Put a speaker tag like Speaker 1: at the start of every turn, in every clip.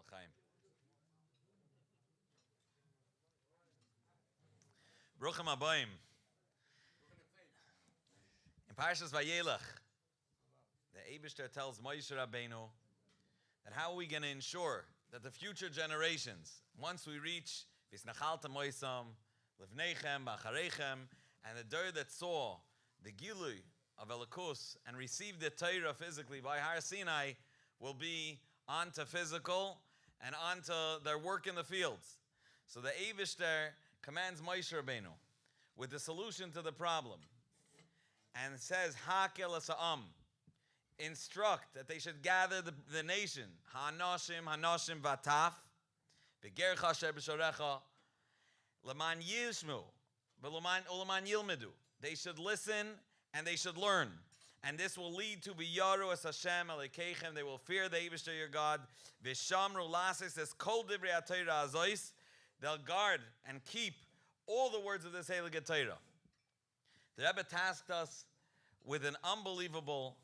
Speaker 1: L'chaim. Bruchim Abayim. In Parshas Vayelach, the Eibishter tells Moshe Rabbeinu that how are we going to ensure that the future generations, once we reach Visnachalta Moisam, Livnechem, Bacharechem, and the Dur that saw the Gilui of Elikus and received the Torah physically by Har Sinai, will be onto physical and onto their work in the fields. So the Eibishter commands Moshe Rabbeinu with the solution to the problem, and says, Hakel Asa'am, instruct that they should gather the nation, Hanoshim Vataf, Begercha Asher B'Shorecha, L'man Yishmu, U'Leman Yilmedu. They should listen and they should learn. And this will lead to B'Yaru Es Hashem Elokeichem. They will fear the Eibishter your God. V'Shamru Lasis Es Kol Divrei HaTorah Azois. They'll guard and keep all the words of this Heilige Torah. The Rebbe tasked us with an unbelievable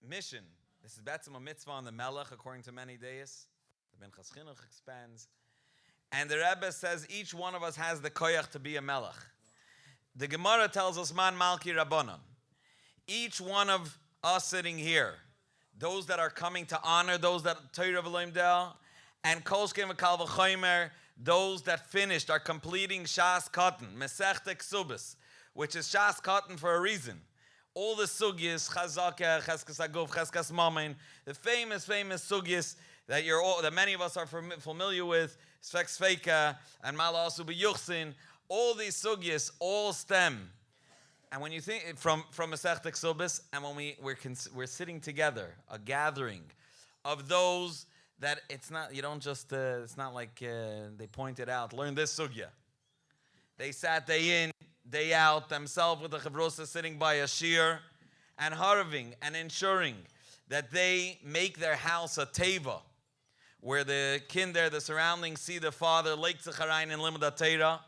Speaker 1: mission. This is Betzim a mitzvah on the Melech, according to many deis. The Minchas Chinuch expands. And the Rebbe says each one of us has the koyach to be a Melech. The Gemara tells us, Man Malki Rabbanon. Each one of us sitting here, those that are coming to honor those that Torah v'loim del, and Kolshkem v'kal v'chomer, those that finished, are completing Shas Katan, Maseches Kesubos, which is Shas Katan for a reason. All the sugyas, Chazakah, Cheskas Aguf, Cheskas Mamen, the famous sugyas that many of us are familiar with, Sfek Sfeika and Mala Asu B'Yuchsin, all these sugyas all stem. And when you think from Maseches Kesubos, and when we're sitting together, a gathering of those that it's not, you don't just, it's not like they pointed out, learn this sugya. They sat day in, day out, themselves with the Chavrosa sitting by a shir, and harving and ensuring that they make their house a teva, where the kinder, the surroundings, see the father, Lake Tzacharayin in Limud Torah,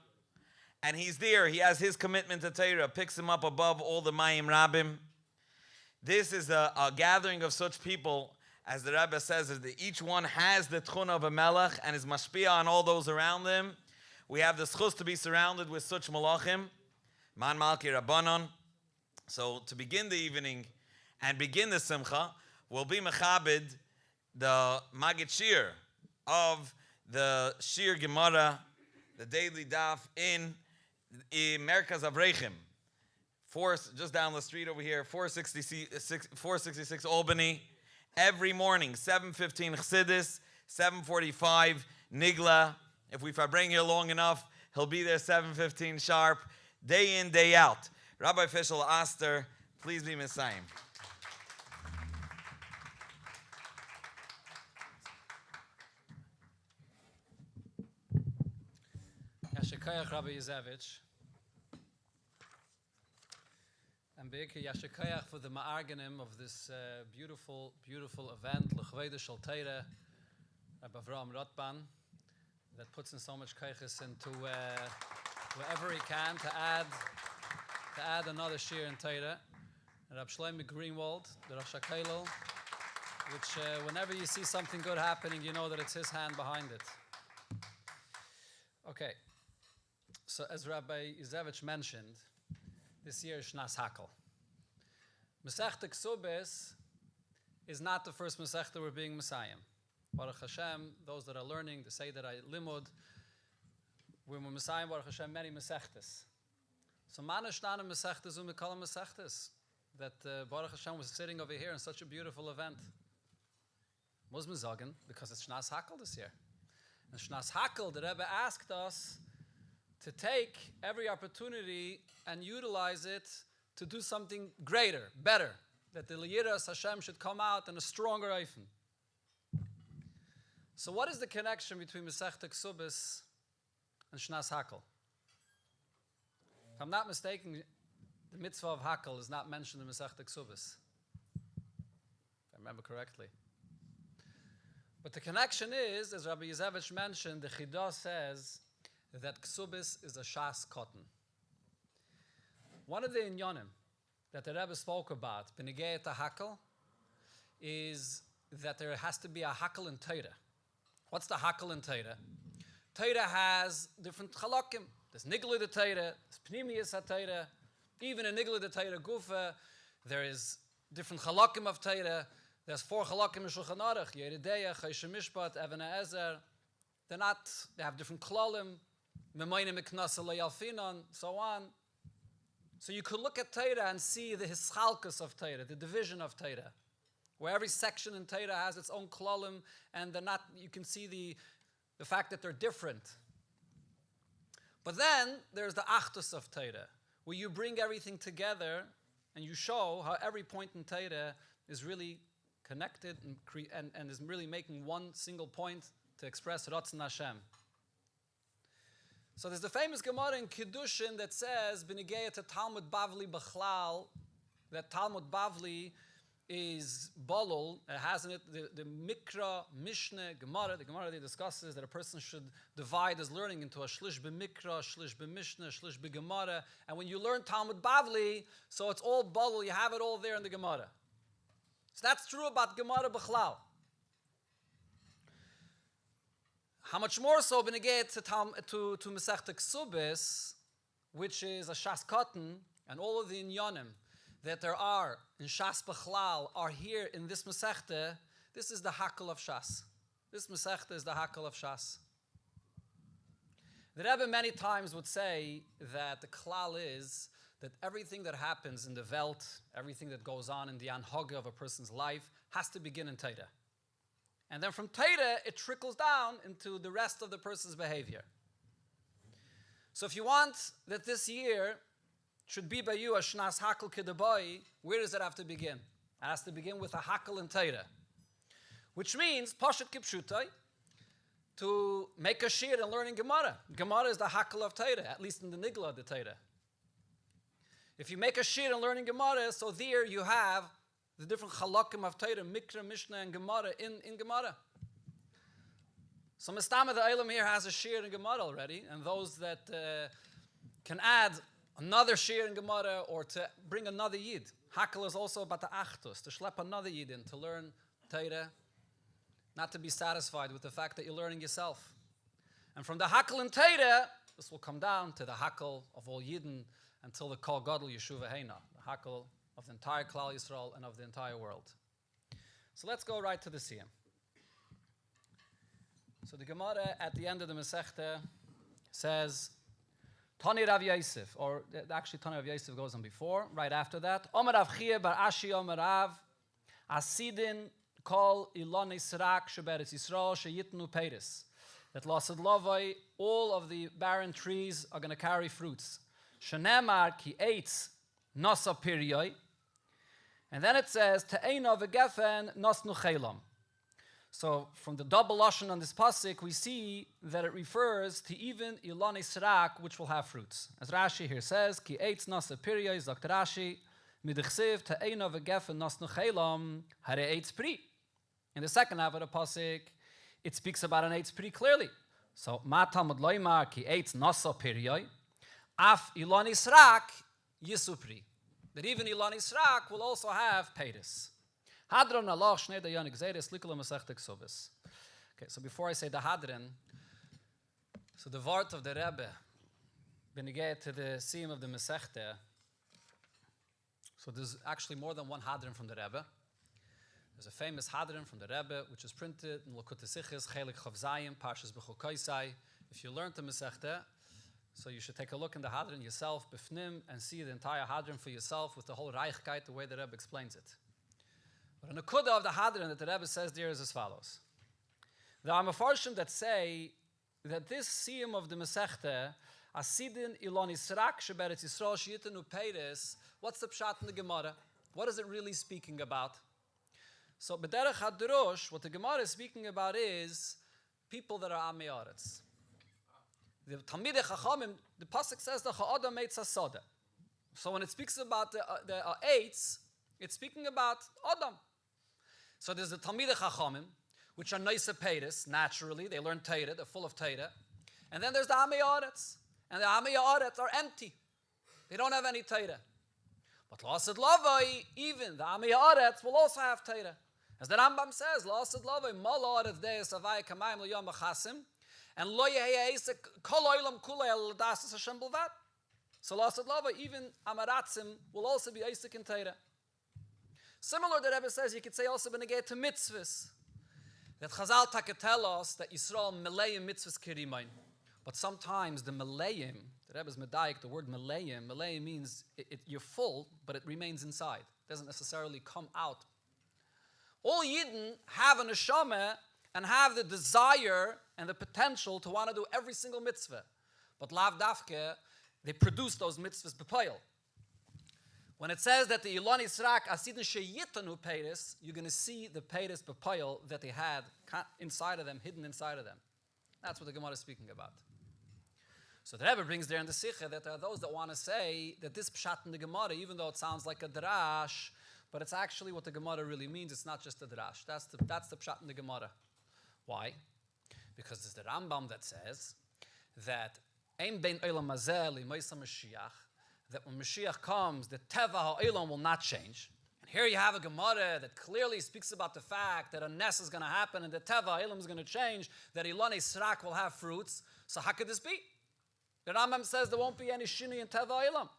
Speaker 1: and he's there, he has his commitment to Torah, picks him up above all the Mayim Rabbim. This is a gathering of such people, as the Rebbe says, is that each one has the tchuna of a melech and is mashpia on all those around them. We have the schus to be surrounded with such malachim, man malki rabbanon. So to begin the evening and begin the simcha, we'll be mechabed the magid shir of the shir gemara, the daily daf in Merkaz Avreichim, just down the street over here, 466 Albany. Every morning, 7:15 Chassidus, 7:45 Nigla. If we bring here long enough, he'll be there 7:15 sharp, day in, day out. Rabbi Fischel Aster, please be Messiah.
Speaker 2: Yashikayach Rabbi Yezevich. And Be'ikir Yashikayach for the ma'arganim of this beautiful event, L'chveda Shal Teira, Rabbi Avraham Rotban, that puts in so much kayches into wherever he can to add another shir in Teira. And Rabbi Shlomo Greenwald, the Rosh HaKollel, which whenever you see something good happening, you know that it's his hand behind it. Okay, so as Rabbi Yezevich mentioned, this year is Shnas Hakel. Maseches Kesubos is not the first Masechta we're being Messiah. Baruch Hashem, those that are learning, they say that I limud, we're Messiah, Baruch Hashem, many Masechtas. So Manashtana Masechtas Umikala Masechtas, that Baruch Hashem was sitting over here in such a beautiful event. Muslim Zagan, because it's Shnas Hakel this year. And Shnas Hakel, the Rebbe asked us to take every opportunity and utilize it to do something greater, better, that the Yiras Hashem should come out in a stronger Eifen. So what is the connection between Maseches Kesubos and Shnas Hakel? If I'm not mistaken, the mitzvah of Hakel is not mentioned in Maseches Kesubos, if I remember correctly. But the connection is, as Rabbi Yezevich mentioned, the Chidah says that Kesubos is a Shas Katan. One of the inyanim that the Rebbe spoke about, B'negei Hakel, is that there has to be a Hakel in Torah. What's the hakel in Torah? Torah has different chalakim. There's nigla de Torah, there's pnimius ha-Torah, even in nigla de Torah gufa, there is different chalakim of Torah. There's 4 chalakim in Shulchan Aruch, Yeridea, Choshen Mishpat, Even HaEzer. They have different klalim, Memoinim Miknasa Le'alfinon, so on. So you could look at Torah and see the hischalkus of Torah, the division of Torah, where every section in Torah has its own klalim, and you can see the fact that they're different. But then there's the achdus of Torah, where you bring everything together and you show how every point in Torah is really connected and is really making one single point to express Ratzon Hashem. So there's the famous Gemara in Kiddushin that says, B'negeya to Talmud Bavli B'chlal, that Talmud Bavli is bolol. It has in it the Mikra, Mishnah, Gemara. The Gemara discusses that a person should divide his learning into a shlish b'Mikra, shlish b'Mishnah, shlish b'Gemara. And when you learn Talmud Bavli, so it's all bolol. You have it all there in the Gemara. So that's true about Gemara B'chlal. How much more so b'negeya to Maseches Kesubos, which is a Shas Katan, and all of the inyanim that there are in Shas B'chlal are here in this Masechta. This is the hakel of Shas. This Masechta is the hakel of Shas. The Rebbe many times would say that the klal is that everything that happens in the Welt, everything that goes on in the anhaga of a person's life, has to begin in Torah. And then from Torah, it trickles down into the rest of the person's behavior. So if you want that this year should be by you a shnas hakel kedabai, where does it have to begin? It has to begin with a hakel in Torah. Which means, Pashat Kipshutai, to make a shir in learning Gemara. Gemara is the hakel of Torah, at least in the nigla of the Torah. If you make a shir in learning Gemara, so there you have the different chalakim of Torah, Mikra, Mishnah, and Gemara in Gemara. So Mistama the Eilam here has a shir in Gemara already, and those that can add another shir in Gemara or to bring another yid. Hakel is also about the achtus, to schlep another yid in, to learn Torah, not to be satisfied with the fact that you're learning yourself. And from the hakel in Torah, this will come down to the hakel of all yidden until the kol gadol yeshuva heina, the hakel of the entire Klal Yisrael and of the entire world. So let's go right to the Siyum. So the Gemara at the end of the Masechta says, Tani Rav Yosef, or actually Tani Rav Yosef goes on before, right after that. Omer Rav Chia bar Ashi Omer Rav, Asidin kol iloni sirak sheberetz Yisrael sheyitnu peiris. That Lasad Lavai, all of the barren trees are going to carry fruits. Shenemar ki eitz nasa piryoi. And then it says, Te'ena v'gefen nasnu chelam. So from the double lashon on this pasuk, we see that it refers to even ilani sirak, which will have fruits. As Rashi here says, Ki eitz nasa piryoi, zakt Rashi, midechsev te'ena v'gefen nasnu chelam, hare eitz pri. In the second half of the pasuk, it speaks about an eitz pretty clearly. So, ma talmud loymar ki eitz nasa piryoi, af ilani srak yisupri. That even ilani srak will also have peiris. Hadron Allah shnei dayan gzeiris likula Maseches Kesubos. Okay, so before I say the hadron, so the vart of the Rebbe, benegay to the Siyum of the Masechta. So there's actually more than one hadron from the Rebbe. There's a famous hadron from the Rebbe, which is printed in Likutei Sichos, Chelik Chav Zayin, Parshas Bechukoisai. If you learned the Masechta, so you should take a look in the hadron yourself, bifnim, and see the entire hadron for yourself with the whole Reichkeit, the way the Rebbe explains it. But an akudah of the hadron that the Rebbe says there is as follows. There are mafarshim that say that this Siyum of the Masechta, Asidin iloni srak sheberetz Yisrael sheyitnu peiris, what's the pshat in the Gemara? What is it really speaking about? So, B'derech HaDrosh, what the Gemara is speaking about is people that are Amei Aretz. The Talmidei Chachamim, the pasuk says the Ha'adam Eitz HaSoda. So when it speaks about the Eitz, it's speaking about Adam. So there's the Talmidei Chachamim, which are Neisa Peiris, naturally, they learn Torah, they're full of Torah. And then there's the Amei Aretz. And the Amei Aretz are empty. They don't have any Torah. But Lasad Lavai, even the Amei Aretz will also have Torah. As the Rambam says, Lo asad lavoi, Mala aretz deis avai kamayim lo yom achasim, and Lo yehi eisek kol oilam kulei al dasas Hashem bilvad. So Lo asad lavoi, even Amaratzim will also be eisek in Torah. Similar, the Rebbe says, you could say also benegay to mitzvahs. That Chazal take tell us that Yisrael meleim mitzvahs kirimain. But sometimes the meleim, the Rebbe's medayik, the word meleim means you're full, but it remains inside. It doesn't necessarily come out. All Yidden have a neshama and have the desire and the potential to want to do every single mitzvah. But lav dafke, they produce those mitzvahs b'poil. When it says that the Ilon Yisrak asidin sheyitanu peiris, you're going to see the peiris b'poil that they had inside of them, hidden inside of them. That's what the Gemara is speaking about. So the Rebbe brings there in the Sikha that there are those that want to say that this pshat in the Gemara, even though it sounds like a drash, but it's actually what the Gemara really means. It's not just a drash. That's the pshat in the Gemara. Why? Because there's the Rambam that says that Ein bein olam hazeh li moisa Mashiach, that when Mashiach comes, the teva ha'olam will not change. And here you have a Gemara that clearly speaks about the fact that a ness is going to happen and the teva ha'olam is going to change, that Ilon Yisrak will have fruits. So how could this be? The Rambam says there won't be any shini in teva ha'olam.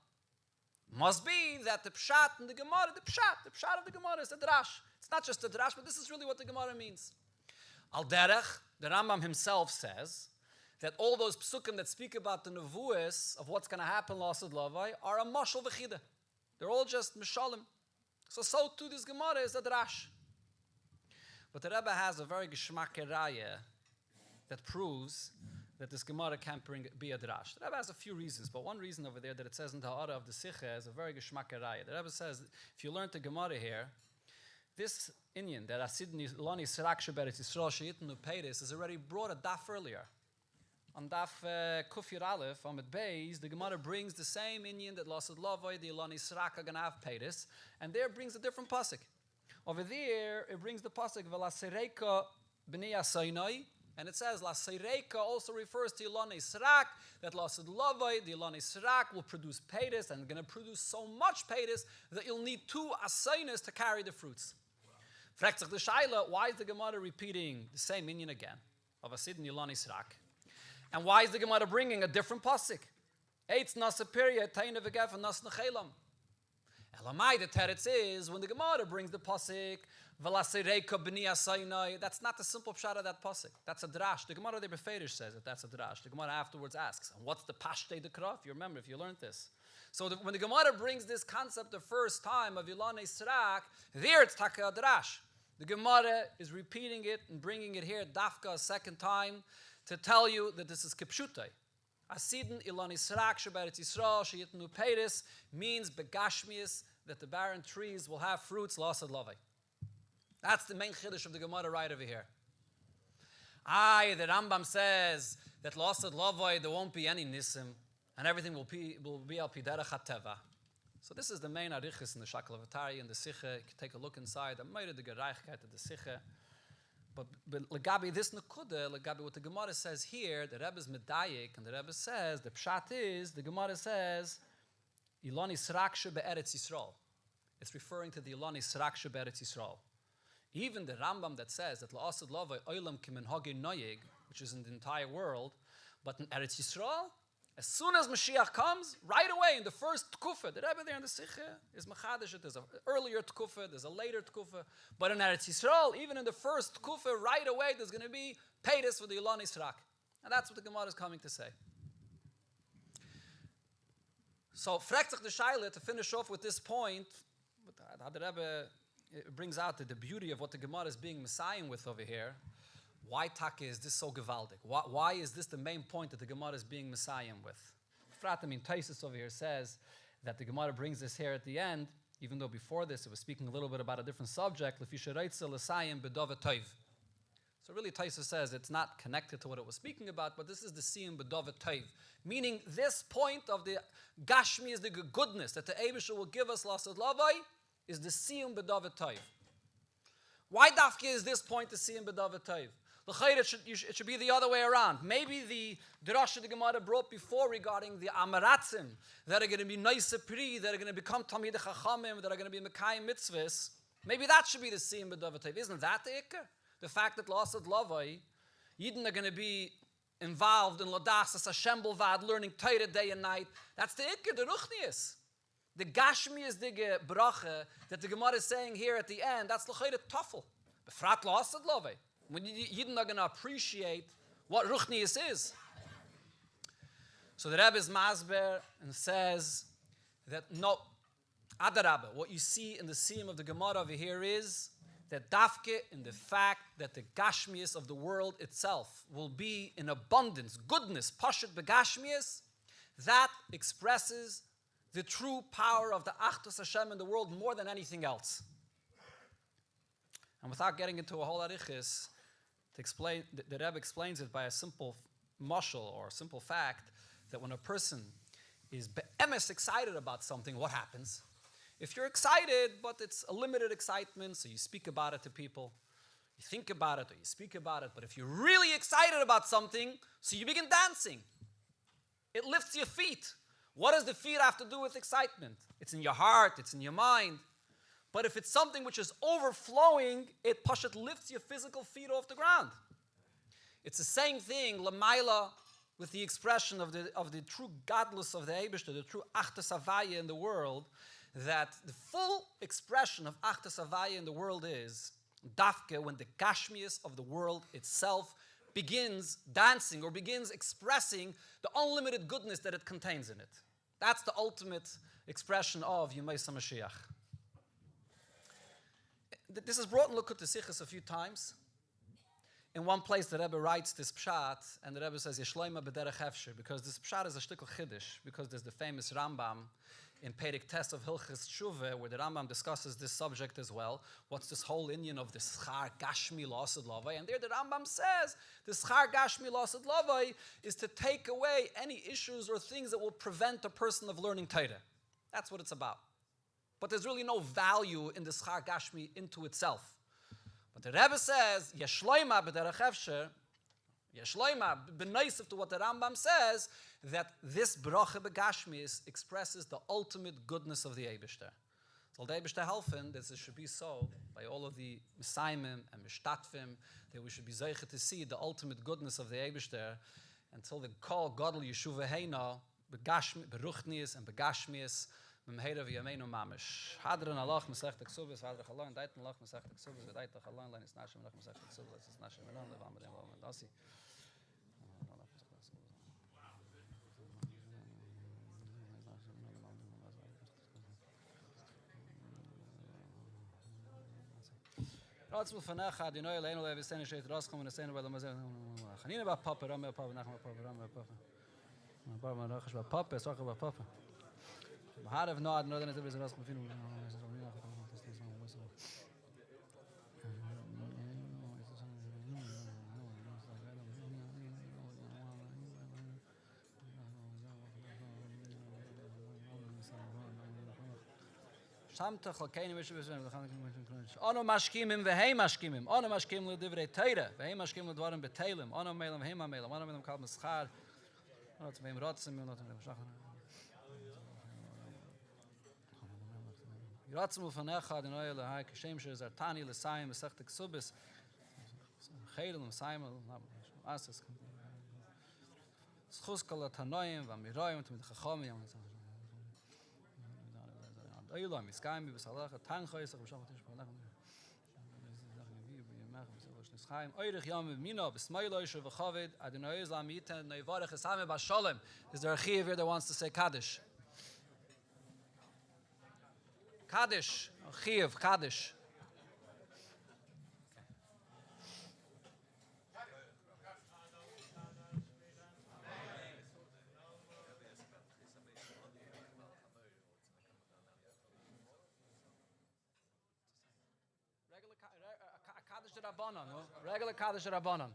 Speaker 2: Must be that the pshat in the Gemara, the pshat of the Gemara is a drash. It's not just a drash, but this is really what the Gemara means. Al derech, the Rambam himself says that all those psukim that speak about the nevuas of what's going to happen, L'asad Lavai, are a mashal v'chida. They're all just mishalim. So too this Gemara is a drash. But the Rebbe has a very geschmack raya that proves that this Gemara can't be a drash. The Rebbe has a few reasons, but one reason over there that it says in the Ha'ara of the Sikha is a very geschmack raya. The Rebbe says, if you learn the Gemara here, this inyan that Asidni Lani Sirak Sheberetz Yisrael Sheitnu Peiris is already brought a daf earlier. On daf Kufir Aleph, Amid Beis, the Gemara brings the same inyan that L'asad Lavoi, the Lani Sirak are going to have Peiris, and there brings a different pasuk. Over there, it brings the pasuk V'lasereika b'nei Asainai, and it says La Seireka also refers to Ilon Yisrak, that L'asad Lavoi, the Ilon Yisrak will produce peiris, and going to produce so much peiris that you'll need 2 asainas to carry the fruits. Fragt sich the Shaila, why is the Gemara repeating the same inyan again of Asid and Ilon Yisrak? And why is the Gemara bringing a different pasuk? Eitz nasapiria taina v'gef nas nechelam. Elamai, the teretz is when the Gemara brings the pasuk v'lasereika b'ni asaynai. That's not the simple pshat of that pasuk. That's a drash. The Gemara the Beferish says that that's a drash. The Gemara afterwards asks, and what's the pashtei the kraf? You remember if you learned this. So when the Gemara brings this concept the first time of Ilon Yisrak, there it's taka a drash. The Gemara is repeating it and bringing it here dafka a second time to tell you that this is kipshutai. Asidin Ilon Yisrak Sheberetz Yisrael Sheyitnu Peiris means begashmius, that the barren trees will have fruits, L'asad Lavai. That's the main chiddush of the Gemara right over here. The Rambam says that L'asad Lavai there won't be any nisim and everything will be al piderech hateva. So this is the main arichis in the Shakel of Atari and the Sikha. You can take a look inside. I made the gereichkeit of the Sikha. But legabi this nekuda, legabi what the Gemara says here, the Rebbe is medayik, and the Rebbe says, the pshat is, the Gemara says, Ilon Yisrak shebe'eretz Yisrael. It's referring to the Ilon Yisrak shebe'eretz Yisrael. Even the Rambam that says that L'asad Lavai olam kiminhagi noyeg, which is in the entire world, but in Eretz Yisrael, as soon as Mashiach comes, right away in the first tkufa, the Rebbe there in the Sikha is machadish. There's an earlier tkufa, there's a later tkufa. But in Eretz Yisrael, even in the first tkufa, right away, there's going to be peiris for the Ilon Yisrak. And that's what the Gemara is coming to say. So, fragt sich the Shaila, to finish off with this point, how the Rebbe brings out the beauty of what the Gemara is being messiahing with over here. Why taka is this so gewaldig? Why is this the main point that the Gemara is being messiahing with? Taisus over here says that the Gemara brings this here at the end, even though before this it was speaking a little bit about a different subject. So really Taisus says it's not connected to what it was speaking about, but this is the Siyum b'dovet tov. Meaning this point of the Gashmi is the goodness that the Eibusha will give us L'asad Lavai is the Siyum b'dovet tov. Why dafke is this point the Siyum b'dovet tov? It should be the other way around. Maybe the drasha the Gemara brought before regarding the Amaratzim that are going to be nice pri, that are going to become Talmidei Chachamim, that are going to be Mekayim mitzvahs. Maybe that should be the Siyum b'Dovatayv. Isn't that the Iker? The fact that L'asad Lavai, Yidden are going to be involved in Ladas as Hashem Bilvad, learning Torah day and night. That's the Iker, the Ruchnius. The Gashmius dige bracha that the Gemara is saying here at the end, that's l'chayre tafel. Befrat L'asad Lavai. When Yidden are going to appreciate what Ruchnius is. So the Rebbe is masber and says that no, Adarabba, what you see in the Siyum of the Gemara over here is that dafke in the fact that the Gashmius of the world itself will be in abundance, goodness, Pashat Begashmius, that expresses the true power of the Achdus Hashem in the world more than anything else. And without getting into a whole arichis, to explain, the Rebbe explains it by a simple mashal or a simple fact that when a person is be'emes excited about something, what happens? If you're excited, but it's a limited excitement, so you speak about it to people, you think about it or you speak about it, but if you're really excited about something, so you begin dancing. It lifts your feet. What does the feet have to do with excitement? It's in your heart, it's in your mind. But if it's something which is overflowing, it pashat lifts your physical feet off the ground. It's the same thing, Lamaila, with the expression of the true godless of the Eibishter, the true Achdus Havaya in the world, that the full expression of Achdus Havaya in the world is dafke when the Gashmius of the world itself begins dancing or begins expressing the unlimited goodness that it contains in it. That's the ultimate expression of Yemei Mashiach. This is brought in Likutei Sichos a few times. In one place, the Rebbe writes this pshat, and the Rebbe says, Yeshloima b'derech hefsher, because this pshat is a shtickle chiddush, because there's the famous Rambam in Perek Tes of Hilchos Tshuva, where the Rambam discusses this subject as well. What's this whole Inyan of the Schar Gashmi L'asad Lavai? And there the Rambam says, the Schar Gashmi L'asad Lavai is to take away any issues or things that will prevent a person of learning Torah. That's what it's about. But there's really no value in the Schar Gashmi into itself. But the Rebbe says, Yeshloima b'derech hefsher, Yeshloima, b'neisiv to what the Rambam says, that this bracha b'gashmis expresses the ultimate goodness of the Eibishter. So the Eibishter helfen that it should be so by all of the Messiahim and Mishtatvim, that we should be zeicha to see the ultimate goodness of the Eibishter until the call Godel Yeshuva Heina, b'ruchnis and b'gashmis, Memheira v'yameinu mamish. Hadran alach Maseches Kesubos, hadran chalon, daitan alach Maseches Kesubos, daitan chalon, lenis nashim alach Maseches Kesubos, lenis nashim alach levam b'dem levam dasi. Ratzul fanecha, adinoi leinu levisenu sheit raschum v'nesenu v'lamazen. Chanina b'papa, rame b'papa, nachma b'papa, rame b'papa. B'papa, rachash b'papa, esracha b'papa. Harav nod, no, then it is raschum v'finu. Shamtach l'keinu v'shem Ono mashkimim v'hei mashkimim. Ono mashkim l'divrei Torah. V'hei mashkim l'dvarim b'teilim. Ono melam v'hei melam. Ono melam kal m'schar. Ono tzveim rotzim. Ono tzveim shachar. Yiratzim l'fanecha adonai Elohai k'shem she'zartani l'sayim Maseches Kesubos. Chayil l'sayim l'asas. Schus kol l'tanoim v'amiroim t'mid chachomim. Oilam iskaim b'salach tan choyes b'shachat shpalach. Oirich yom mina b'smailosh v'chaved Adonai Islam yitan neivarech esame b'shalom. Is there a chiyuv here that wants to say Kaddish? Kaddish, chiyuv, Kaddish. Rabbanon, regular Kaddish Rabbanon.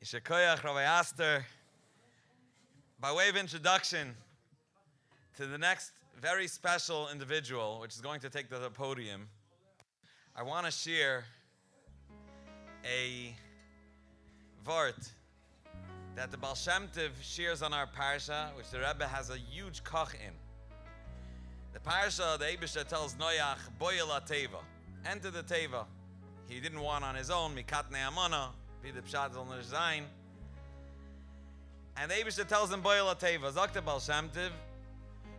Speaker 1: Shekoyach Rabbi Aster. By way of introduction to the next very special individual, which is going to take the podium, I want to share a vart that the Baal Shem Tov shares on our parsha, which the Rebbe has a huge koch in. The parsha, the Eibishter tells Noach, Boyel HaTeva, enter the Teva. He didn't want on his own, Mikat Ne'amana, be the Pshat Zol Zayin. And the Eibishter tells him, Boyel HaTeva, Zok the Baal Shem Tov,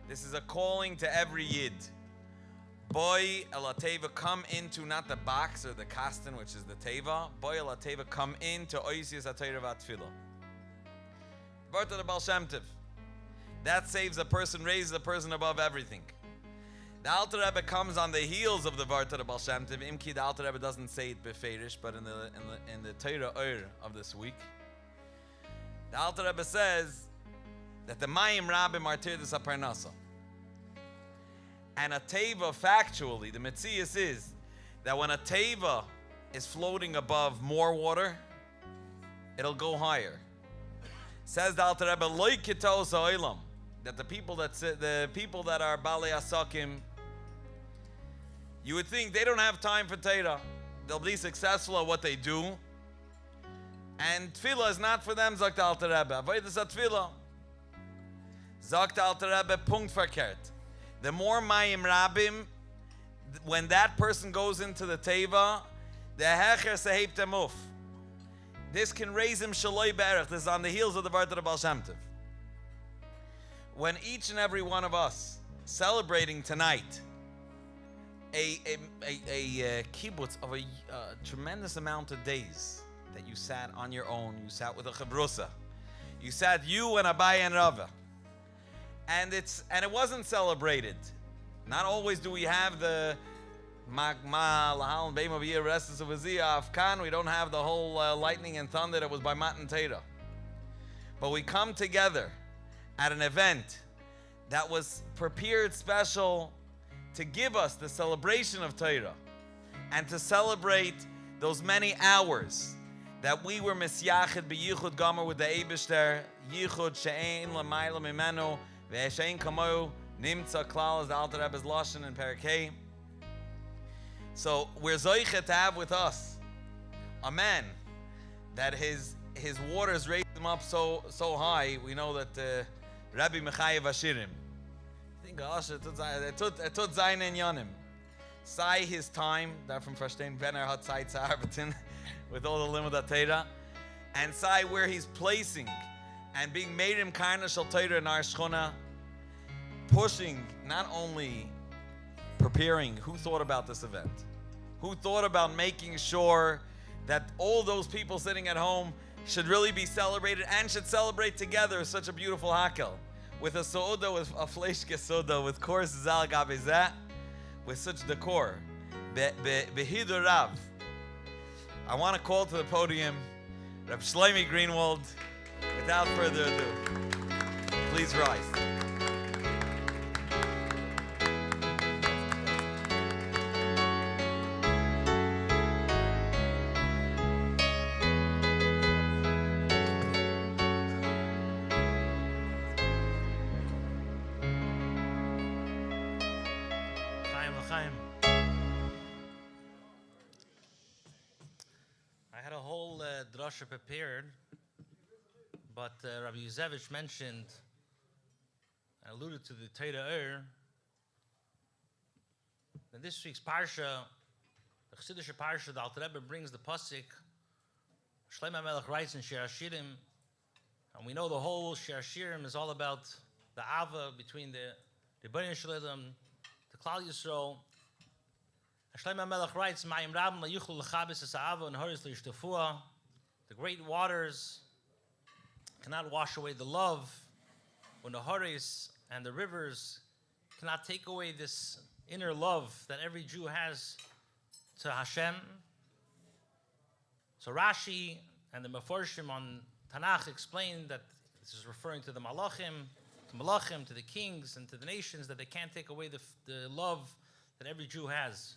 Speaker 1: this is a calling to every Yid. Boy El HaTeva, come into not the box or the kastan, which is the Teva. Boy El HaTeva, come into Oisius HaTorah VaTfilah. Vart of the Baal Shem Tov. That saves a person, raises a person above everything. The Alter Rebbe comes on the heels of the Vart of the Baal Shem Tov. Imki, the Alter Rebbe doesn't say it beferish, but in the Torah Oir of this week, the Alter Rebbe says that the Mayim Rabbim are Tirdas HaParnasa. And a teva, factually, the Metzias is that when a teva is floating above more water, it'll go higher. Says the Alter Rebbe, Loi Kitos Ha'olam, that the people that are Balei Asakim, you would think they don't have time for Torah. They'll be successful at what they do. And Tefillah is not for them, sagt the Alter Rebbe. Avodas HaTefillah. Sagt the Alter Rebbe, Punkt verkehrt. The more Mayim Rabim, when that person goes into the Teva, the Hecher Sehebt him off. This can raise him Shaloi Berach. This is on the heels of the Vart of the Baal Shem Tov. When each and every one of us celebrating tonight a kibbutz of a tremendous amount of days that you sat on your own, you sat with a chavrusa, you sat you and Abai and Rava. And it wasn't celebrated. Not always do we have the magma lahal beim of year restless of azia afkan. We don't have the whole lightning and thunder that was by Matan Torah. But we come together at an event that was prepared special to give us the celebration of Torah and to celebrate those many hours that we were misyachid b'yichud gomer with the Eibishter, yichud she'ein l'mayla mimenu. Ve'eshein kamoyu nimtza klal, as the Alter Rebbe's lashon in Parakeh. So we're zoichet to have with us a man that his his waters raised him up so high. We know that Rabbi Mechayev Ashirim. I think tut seinen Yanim. Sei his time, davon verstehen, wenn hat Zeit zu arbeiten, with all the limud Torah, and sei where he's placing and being made him kind of shal Torah in our shchona, pushing, not only preparing. Who thought about this event? Who thought about making sure that all those people sitting at home should really be celebrated and should celebrate together such a beautiful hakel with a so'uda, with a fleischke soda, with course zal gabezeh, with such decor. Behidur Rav. I want to call to the podium Reb Shlomi Greenwald. Without further ado, please rise.
Speaker 3: I had a whole drasha prepared, but Rabbi Yuzevich mentioned and alluded to the Torah in this week's parsha, the Chassidische parsha, the Alter Rebbe brings the pasuk. Shlomo HaMelech writes in Shir Hashirim, and we know the whole Shir Hashirim is all about the Ava between the Rebbeinu Shalom, the Klal Yisrael. Shlomo HaMelech writes, "Ma'im rabim la'yuchlu l'chabes es ha'ava and horis l'yishtafua." The great waters cannot wash away the love, when the horis and the rivers cannot take away this inner love that every Jew has to Hashem. So Rashi and the Meforshim on Tanakh explain that this is referring to the Malachim, to the kings, and to the nations, that they can't take away the love that every Jew has.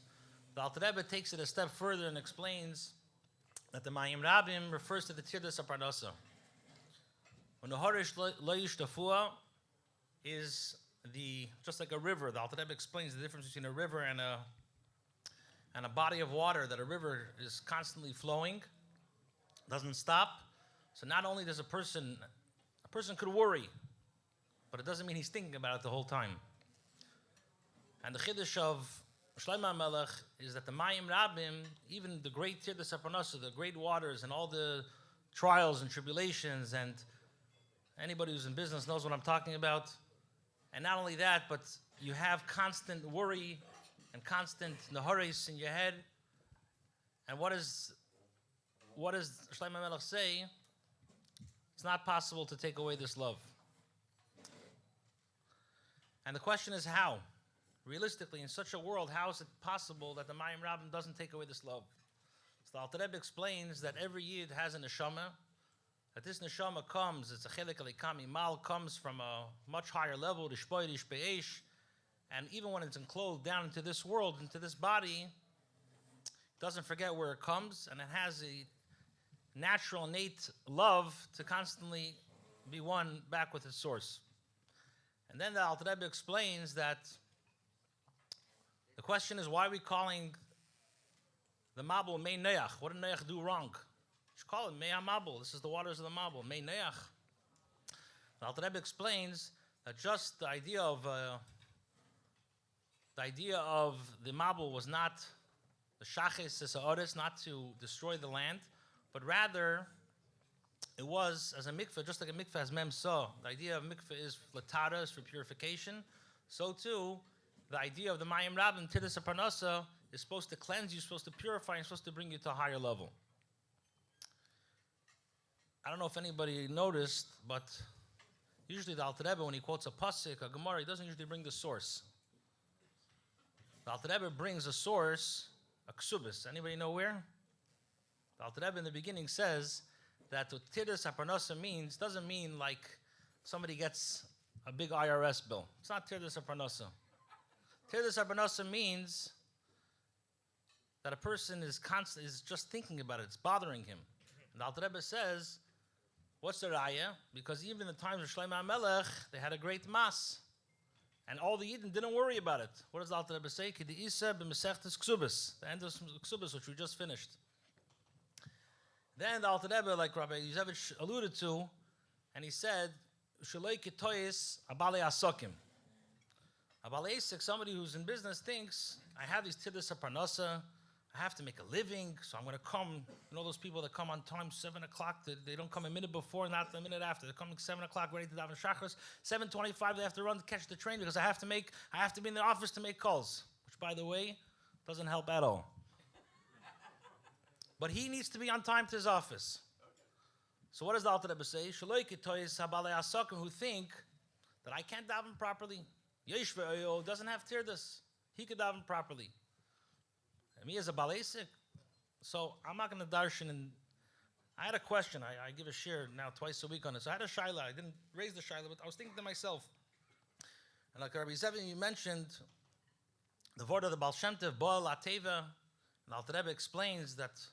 Speaker 3: The Alter Rebbe takes it a step further and explains that the Mayim Rabim refers to the Tirdas HaParnasa. When the Horish Lo Yishtafua is just like a river. The Alter Rebbe explains the difference between a river and a body of water, that a river is constantly flowing, doesn't stop. So not only does a person could worry, but it doesn't mean he's thinking about it the whole time. And the Chiddush of Shlomo HaMelech is that the Mayim Rabim, even the great Tirdas HaParnasa, the great waters and all the trials and tribulations, and anybody who's in business knows what I'm talking about. And not only that, but you have constant worry and constant naharis in your head. And what does Shlomo HaMelech say? It's not possible to take away this love. And the question is how? Realistically, in such a world, how is it possible that the Mayim Rabim doesn't take away this love? So the Alter Rebbe explains that every Yid has a neshama, that this neshama comes, it's a chelik alikami mal, comes from a much higher level, rishpoirish be'esh, and even when it's enclosed down into this world, into this body, it doesn't forget where it comes, and it has a natural, innate love to constantly be one back with its source. And then the Alter Rebbe explains that the question is, why are we calling the Mabul Mei Neach? What did Neach do wrong? You should call it Mei HaMabul. This is the waters of the Mabul, Mei Neach. The Alter Rebbe explains that just the idea of the Mabul was not the Shaches Sesa'oris, not to destroy the land, but rather it was as a mikveh, just like a mikveh has mem so. The idea of mikveh is latara, is for purification. So too, the idea of the Mayim Rabim, Tirdas HaParnasa, is supposed to cleanse you, supposed to purify, and supposed to bring you to a higher level. I don't know if anybody noticed, but usually the Alter Rebbe, when he quotes a pasuk, a Gemara, he doesn't usually bring the source. The Alter Rebbe brings a source, a Kesubos. Anybody know where? The Alter Rebbe in the beginning says that what Tirdas HaParnasa means doesn't mean like somebody gets a big IRS bill. It's not Tirdas HaParnasa. Tirdas HaParnasa means that a person is just thinking about it. It's bothering him. And the Alter Rebbe says, what's the raya? Because even in the times of Shlomo HaMelech, they had a great mas. And all the Yidden didn't worry about it. What does the Alter Rebbe say? K'di'isa b'Maseches Kesubos, the end of Kesubos, which we just finished. Then the Alter Rebbe, like Rabbi Yuzevich alluded to, and he said, "Shaloi ketoyis abalei asokim." A balesik, somebody who's in business, thinks, I have these tidus parnasa, I have to make a living, so I'm going to come. You know those people that come on time, 7 o'clock, they don't come a minute before, not a minute after. They're coming 7 o'clock, ready to daven shachris. 7:25, they have to run to catch the train because I have to be in the office to make calls, which, by the way, doesn't help at all. But he needs to be on time to his office. So what does the Alter Rebbe say? Shaloi ketoyis habalei asakim, who think that I can't daven properly. Yesh ve'oyo doesn't have tirdus. He could daven properly. And me as a balesik. So I'm not going to darshan. And I had a question. I give a share now twice a week on it. So I had a shaila. I didn't raise the shaila, but I was thinking to myself. And like Rabbi Zevin, you mentioned the word of the Baal Shem Tov, Baal Ateva. And Alter Rebbe explains that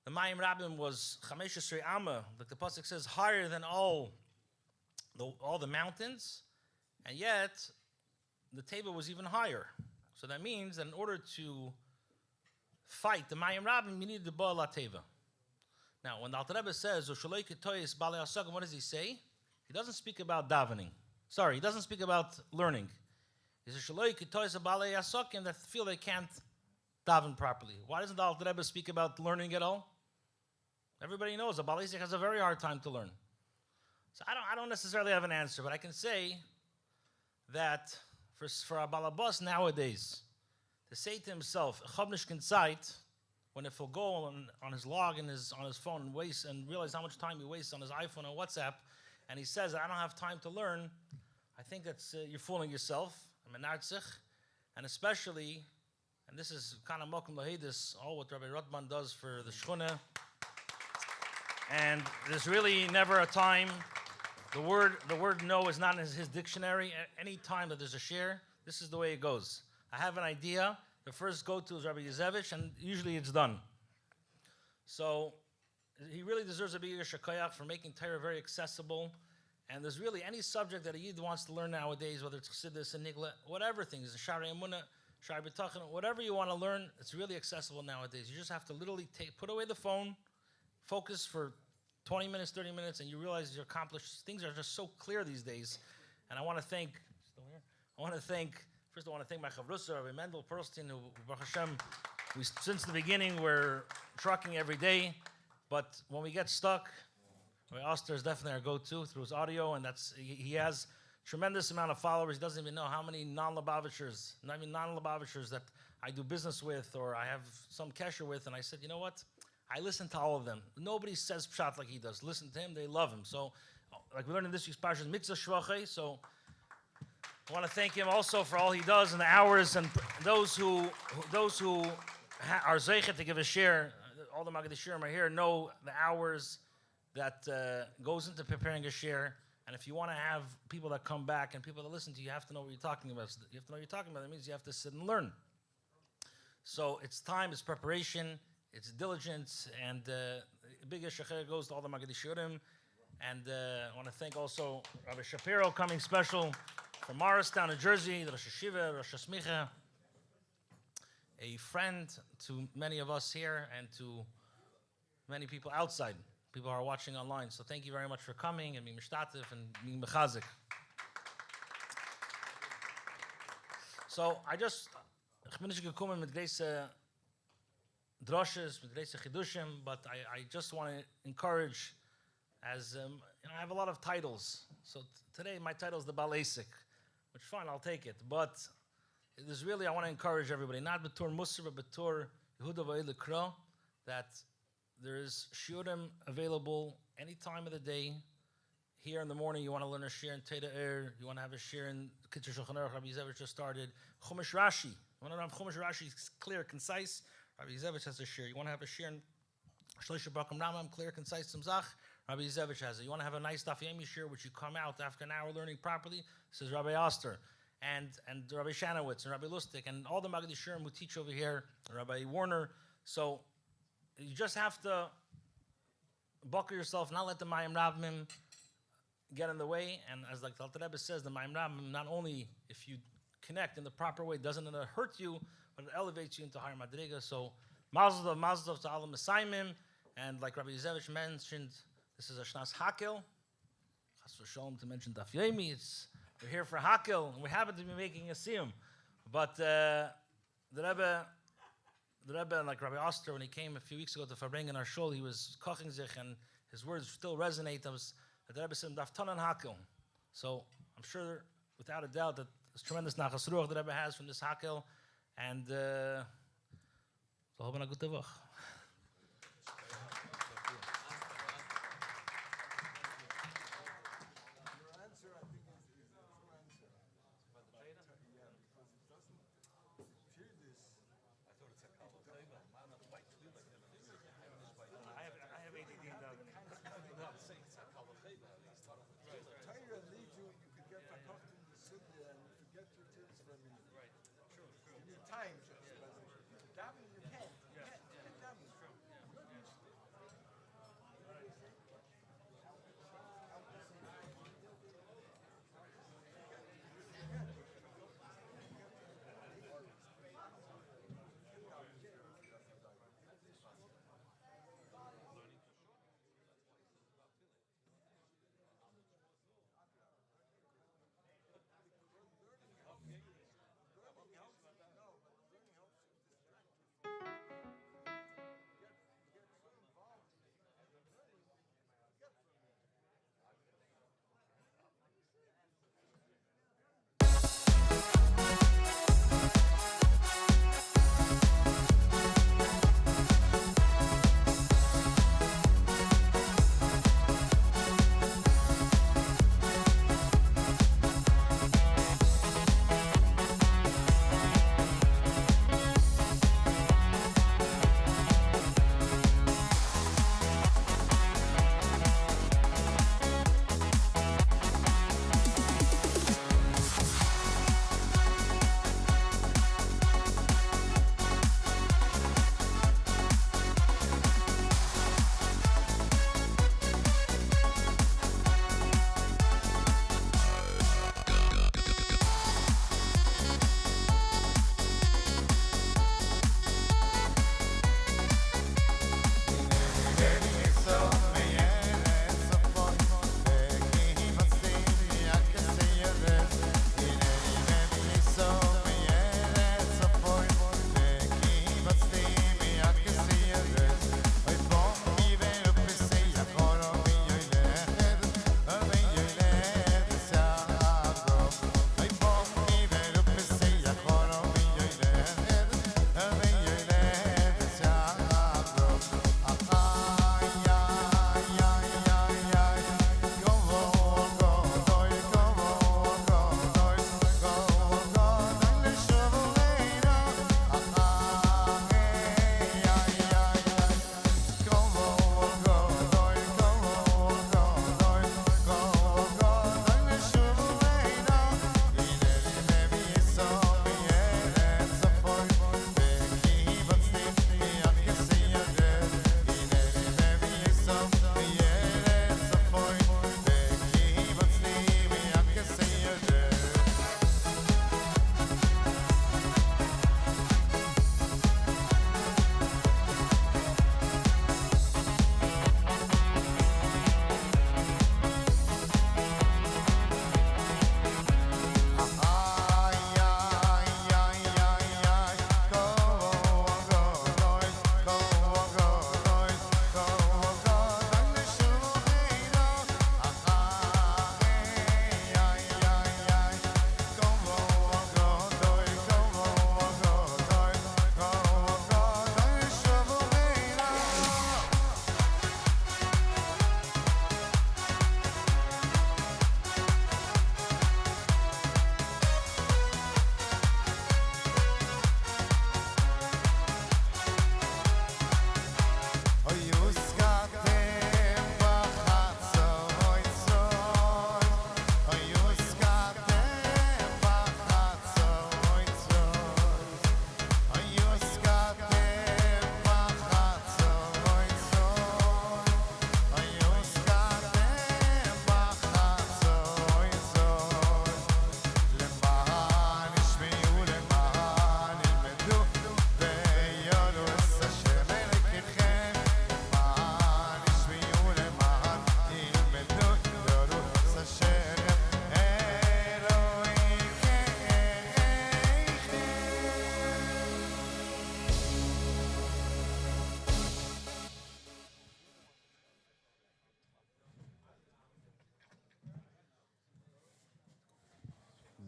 Speaker 3: the Mayim Rabbim was Chamesh Esrei Amma, like the pasuk says, higher than all the mountains. And yet, the teva was even higher. So that means that in order to fight the Mayim Rabbim, you need the Baal HaTeva. Now, when the Alter Rebbe says, "Shaloi ketoyis balei asakim," what does he say? He doesn't speak about davening. Sorry, he doesn't speak about learning. He says, "Shaloi ketoyis balei asakim," that feel they can't daven properly. Why doesn't the Alter Rebbe speak about learning at all? Everybody knows a balesik has a very hard time to learn. So I don't necessarily have an answer, but I can say that for a balabas nowadays, to say to himself, when if he'll go on his log and on his phone and waste and realize how much time he wastes on his iPhone or WhatsApp, and he says, I don't have time to learn, I think that's you're fooling yourself. I'm a nartzich, and especially, and this is kind of mokum lahidus, all what Rabbi Rotman does for the shchuna, and there's really never a time. The word no is not in his dictionary. Any time that there's a share, this is the way it goes. I have an idea. The first go-to is Rabbi Yuzevich, and usually it's done. So he really deserves a big shakayach for making Torah very accessible. And there's really any subject that a yid wants to learn nowadays, whether it's chassidus and nigla, whatever things, Sharei Emunah, Sharei B'tachon, whatever you want to learn, it's really accessible nowadays. You just have to literally put away the phone, focus for 20 minutes, 30 minutes, and you realize you're accomplished. Things are just so clear these days. And I want to thank my chavrusa, Rabbi Mendel Perlstein, who, Baruch Hashem, since the beginning, we're trucking every day. But when we get stuck, Rabbi Oster is definitely our go-to through his audio, and he has tremendous amount of followers. He doesn't even know how many non-Lubavitchers that I do business with or I have some kesher with. And I said, you know what? I listen to all of them. Nobody says pshat like he does. Listen to him, they love him. So, like we learned in this week's parsha, mitzvah shvachei. So, I want to thank him also for all he does and the hours and those who are zeichet to give a share. All the Maggid Shirim are here know the hours that goes into preparing a share. And if you want to have people that come back and people that listen to you, you have to know what you're talking about. So you have to know what you're talking about. That means you have to sit and learn. So it's time, it's preparation. It's diligence, and the biggest shecher goes to all the Maggid Shirim. And I want to thank also Rabbi Shapiro coming special from Morristown, New Jersey, the Rosh Hashiva, Rosh Hasmicha, a friend to many of us here and to many people outside, people who are watching online. So thank you very much for coming and being mishtatif and being mechazik. So ich bin nicht gekommen mit drushes, with Reise Chidushim, but I just want to encourage, as I have a lot of titles. So today my title is the Balesik, which fine, I'll take it. But it is really, I want to encourage everybody, not B'tur Musar, but B'tur Yehuda V'Ei L'Kro, that there is shiurim available any time of the day. Here in the morning, you want to learn a shir in Teda Er, you want to have a shir in Kitzur Shulchan Aruch, Rabbi Yuzevich just started. Chumash Rashi, you want to have Chumash Rashi clear, concise. Rabbi Yuzevich has a shir. You want to have a shir in Shloisha Bakum Ramam, clear, concise, Tzimzach. Rabbi Yuzevich has it. You want to have a nice Daf Yomi shir, which you come out after an hour learning properly. Says Rabbi Oster and Rabbi Shanowitz and Rabbi Lustig and all the Maggid Shirim who teach over here, Rabbi Warner. So you just have to buckle yourself, not let the Mayim Rabbim get in the way. And as like the Alter Rebbe says, the Mayim Rabbim, not only if you connect in the proper way, doesn't it hurt you, but it elevates you into higher madriga. So mazel tov to all the Messiahim, And like Rabbi Yuzevich mentioned, this is a Shnas Hakel. Chas v'sholom to mention Daf Yomi. We're here for Hakel, and we happen to be making a Siyum. But the Rebbe, like Rabbi Oster, when he came a few weeks ago to Farbrengen our shul, he was koching sich, and his words still resonate. The Rebbe said, Daf Tonan Hakel. So I'm sure, without a doubt, that there's tremendous nachas ruach the Rebbe has from this Hakel, and so hoben a gute Woche.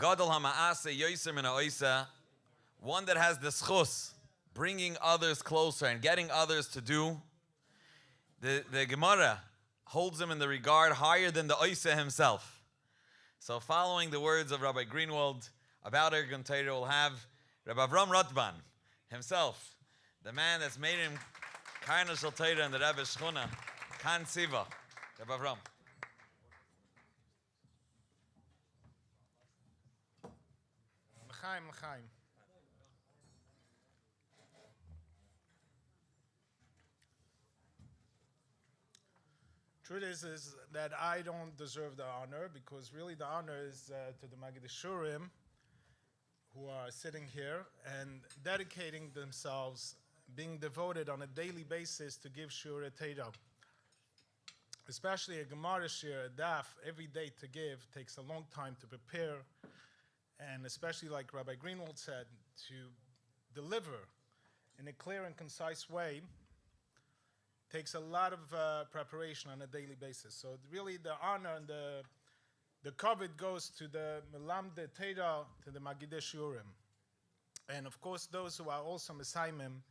Speaker 1: Gadol ha'ma'aseh yoser min ha'oiseh, one that has the schus, bringing others closer and getting others to do. The Gemara holds him in the regard higher than the oiseh himself. So following the words of Rabbi Greenwald about Ergun Torah, we'll have Rabbi Avram Rotban himself, the man that's made him Karna Shel Torah in the Rebbe Shchuna, Kan Siva. Rabbi Avram.
Speaker 4: L'chaim, l'chaim. Truth is that I don't deserve the honor, because really the honor is to the Magideshurim who are sitting here and dedicating themselves, being devoted on a daily basis to give Shur Torah. Especially a Gemara Shir, a daf, every day to give takes a long time to prepare, and especially like Rabbi Greenwald said, to deliver in a clear and concise way takes a lot of preparation on a daily basis. So really the honor and the covet goes to the Melamde Torah, to the Magidei Shurim. And of course those who are also Mesaimim,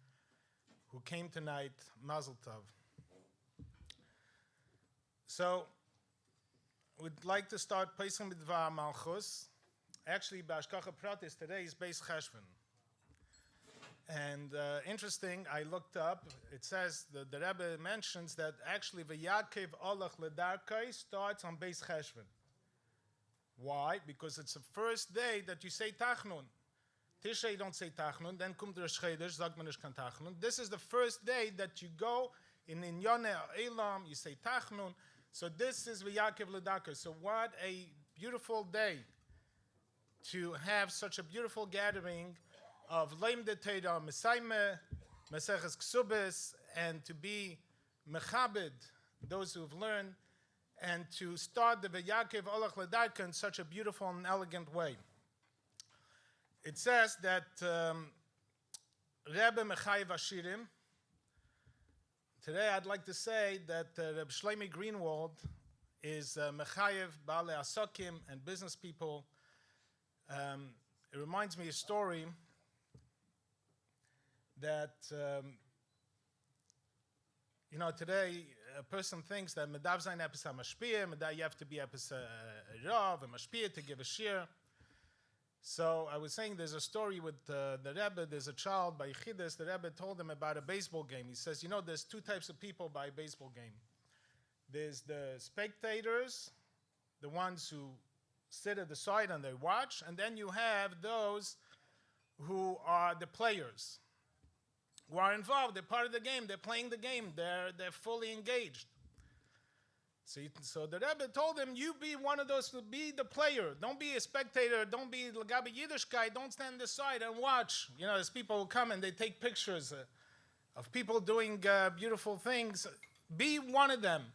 Speaker 4: who came tonight, Mazel Tov. So we'd like to start Pesach Midvar Malchus. Actually, Bashkacha Pratis today is Beis Cheshvan. And interesting, I looked up, it says, the Rebbe mentions that actually V'yakev Olach Ledarkai starts on Beis Cheshvan. Why? Because it's the first day that you say Tachnun. Tishrei don't say Tachnun, then Kum Rosh Chodesh, sagt man nicht kan Tachnun. This is the first day that you go in Inyone Elam, you say Tachnun. So this is V'yakev Ledarkai. So what a beautiful day to have such a beautiful gathering of Leim de Torah, Mesaime, Maseches Kesubos, and to be mechabed, those who have learned, and to start the V'yakev Olach Ledarka in such a beautiful and elegant way. It says that Rebbe Mechayev Ashirim. Today I'd like to say that Reb Shlomi Greenwald is Mechayev Baalei Asakim and business people. It reminds me a story that, today a person thinks that Medav Zayin Epis HaMashpiyah, you have to be Epis Rav and Mashpiyah to give a shir. So I was saying there's a story with the Rebbe, there's a child by Yechidus, the Rebbe told him about a baseball game. He says, there's two types of people by a baseball game. There's the spectators, the ones who sit at the side and they watch, and then you have those who are the players, who are involved, they're part of the game, they're playing the game, they're fully engaged. So the Rebbe told him, you be one of those, be the player, don't be a spectator, don't be Lagabi Yiddish guy, don't stand on the side and watch. There's people who come and they take pictures of people doing beautiful things. Be one of them.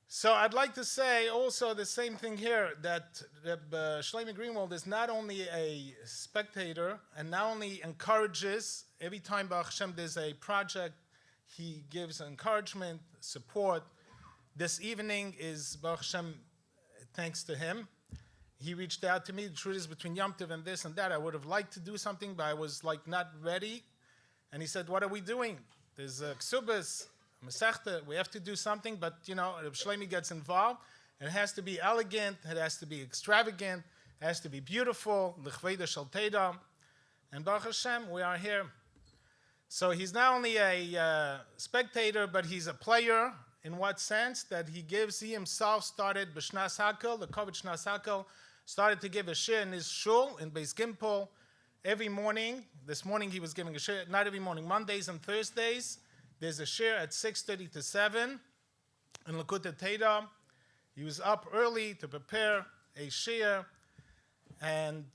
Speaker 4: So I'd like to say also the same thing here, that Reb Shlomi Greenwald is not only a spectator and not only encourages, every time Baruch Hashem there's a project, he gives encouragement, support. This evening is Baruch Hashem, thanks to him. He reached out to me. The truth is, between Yom Tov and this and that, I would have liked to do something, but I was not ready. And he said, what are we doing? There's Kesubos, Maseches, we have to do something, but Reb Shlomi gets involved. It has to be elegant, it has to be extravagant, it has to be beautiful, l'chveda shel Torah. And Baruch Hashem, we are here. So he's not only a spectator, but he's a player. In what sense? That he himself started b'shnas hakel, the Kovet Shnas Hakel, started to give a shir in his shul in Beis Gimpel every morning. This morning he was giving a shir, not every morning, Mondays and Thursdays. There's a shir at 6:30 to 7 in Likutei Torah. He was up early to prepare a shir. And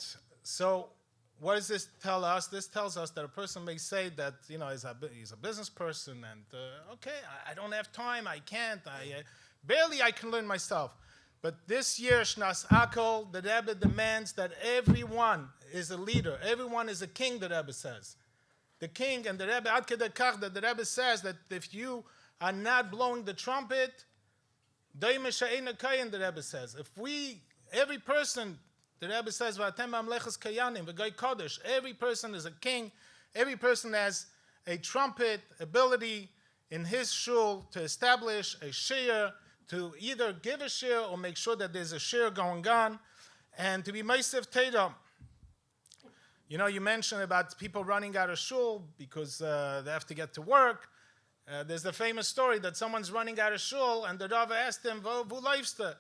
Speaker 4: so what does this tell us? This tells us that a person may say that, he's a business person and, okay, I don't have time, I can't, barely I can learn myself. But this year, Shnas Hakel, the Rebbe demands that everyone is a leader. Everyone is a king, the Rebbe says. The king and the Rebbe, Ad Kedei Kach, that the Rebbe says that if you are not blowing the trumpet, the Rebbe says, every person The Rebbe says, "V'atem mamlechas kayanim v'gai kodesh." Every person is a king. Every person has a trumpet ability in his shul to establish a shir, to either give a shir or make sure that there's a shir going on, and to be meisiv Teda. You know, you mentioned about people running out of shul because they have to get to work. There's the famous story that someone's running out of shul, and the Rav asked him, "Wo leifst du?"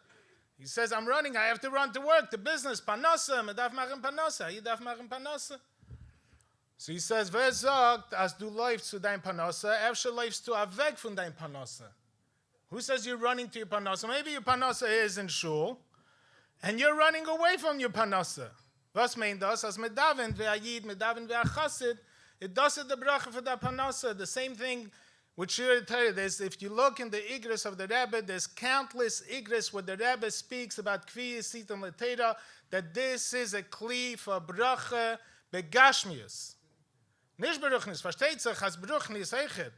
Speaker 4: He says, "I'm running. I have to run to work, to business. Panosa, me darf machen panosa. You darf machen panosa." So he says, "Wer sagt, as du läufst zu dein panosa, efshe läufst du weg von dein panosa." Who says you're running to your panosa? Maybe your panosa is in shul, and you're running away from your panosa. Was meint das? As medaven ve'ayid, medaven ve'achassid, it does it the bracha for the panosa. The same thing with Shir Torah. If you look in the Igros of the Rebbe, there's countless Igros where the Rebbe speaks about Kvi Yisitim L'Teira, that this is a kli for bracha begashmius. Nicht beruchnis, versteht sich, as beruchnis eichet.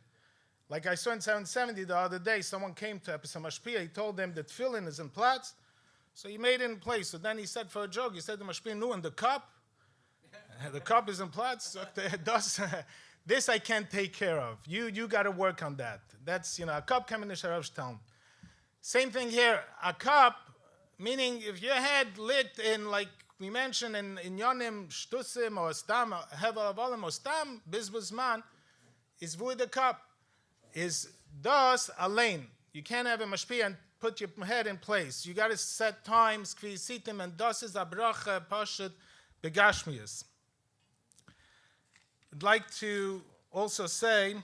Speaker 4: Like I saw in 770 the other day, someone came to Epis HaMashpia, he told them that tefillin is in Platz, so he made it in place. So then he said for a joke, he said to Mashpia, "No, in the cup?" The cup is in Platz. So this I can't take care of. You got to work on that. That's, a cup coming to Sharav's Same thing here. A cup, meaning if your head lit in, like we mentioned in Yonim, Shtusim, or Stam, Hevel Avolim, or Stam, Bizbuzman, is with the cup. Is das alain. You can't have a mashpia and put your head in place. You got to set times, kvi sitim, and das is a bracha pashat begashmius. I'd like to also say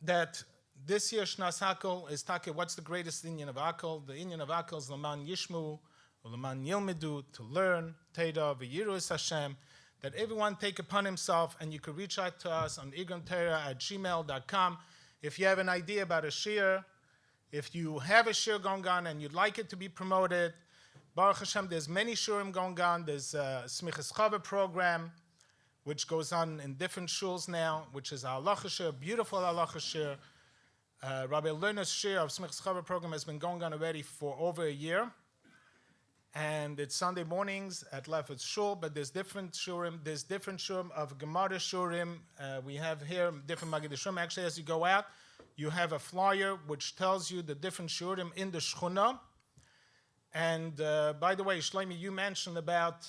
Speaker 4: that this year Shnas Hakol is Take, what's the greatest Inyan of Hakol? The Inyan of Hakol is Laman Yishmu, or Laman Yilmedu, to learn, Teda, V'yirus Hashem, that everyone take upon himself, and you can reach out to us on igramtera@gmail.com. If you have an idea about a shir, if you have a shir going on and you'd like it to be promoted, Baruch Hashem, there's many shurim going on. There's a Smichas Chava program, which goes on in different shuls now, which is a halacha shir, beautiful halacha shir. Rabbi Lerner's shir of Smichas Chava program has been going on already for over a year. And it's Sunday mornings at Lefetz Shul, but there's different shurim. There's different shurim of Gemara shurim. We have here different Magid Shurim. Actually, as you go out, you have a flyer which tells you the different shurim in the Shchuna. And by the way, Shlomi, you mentioned about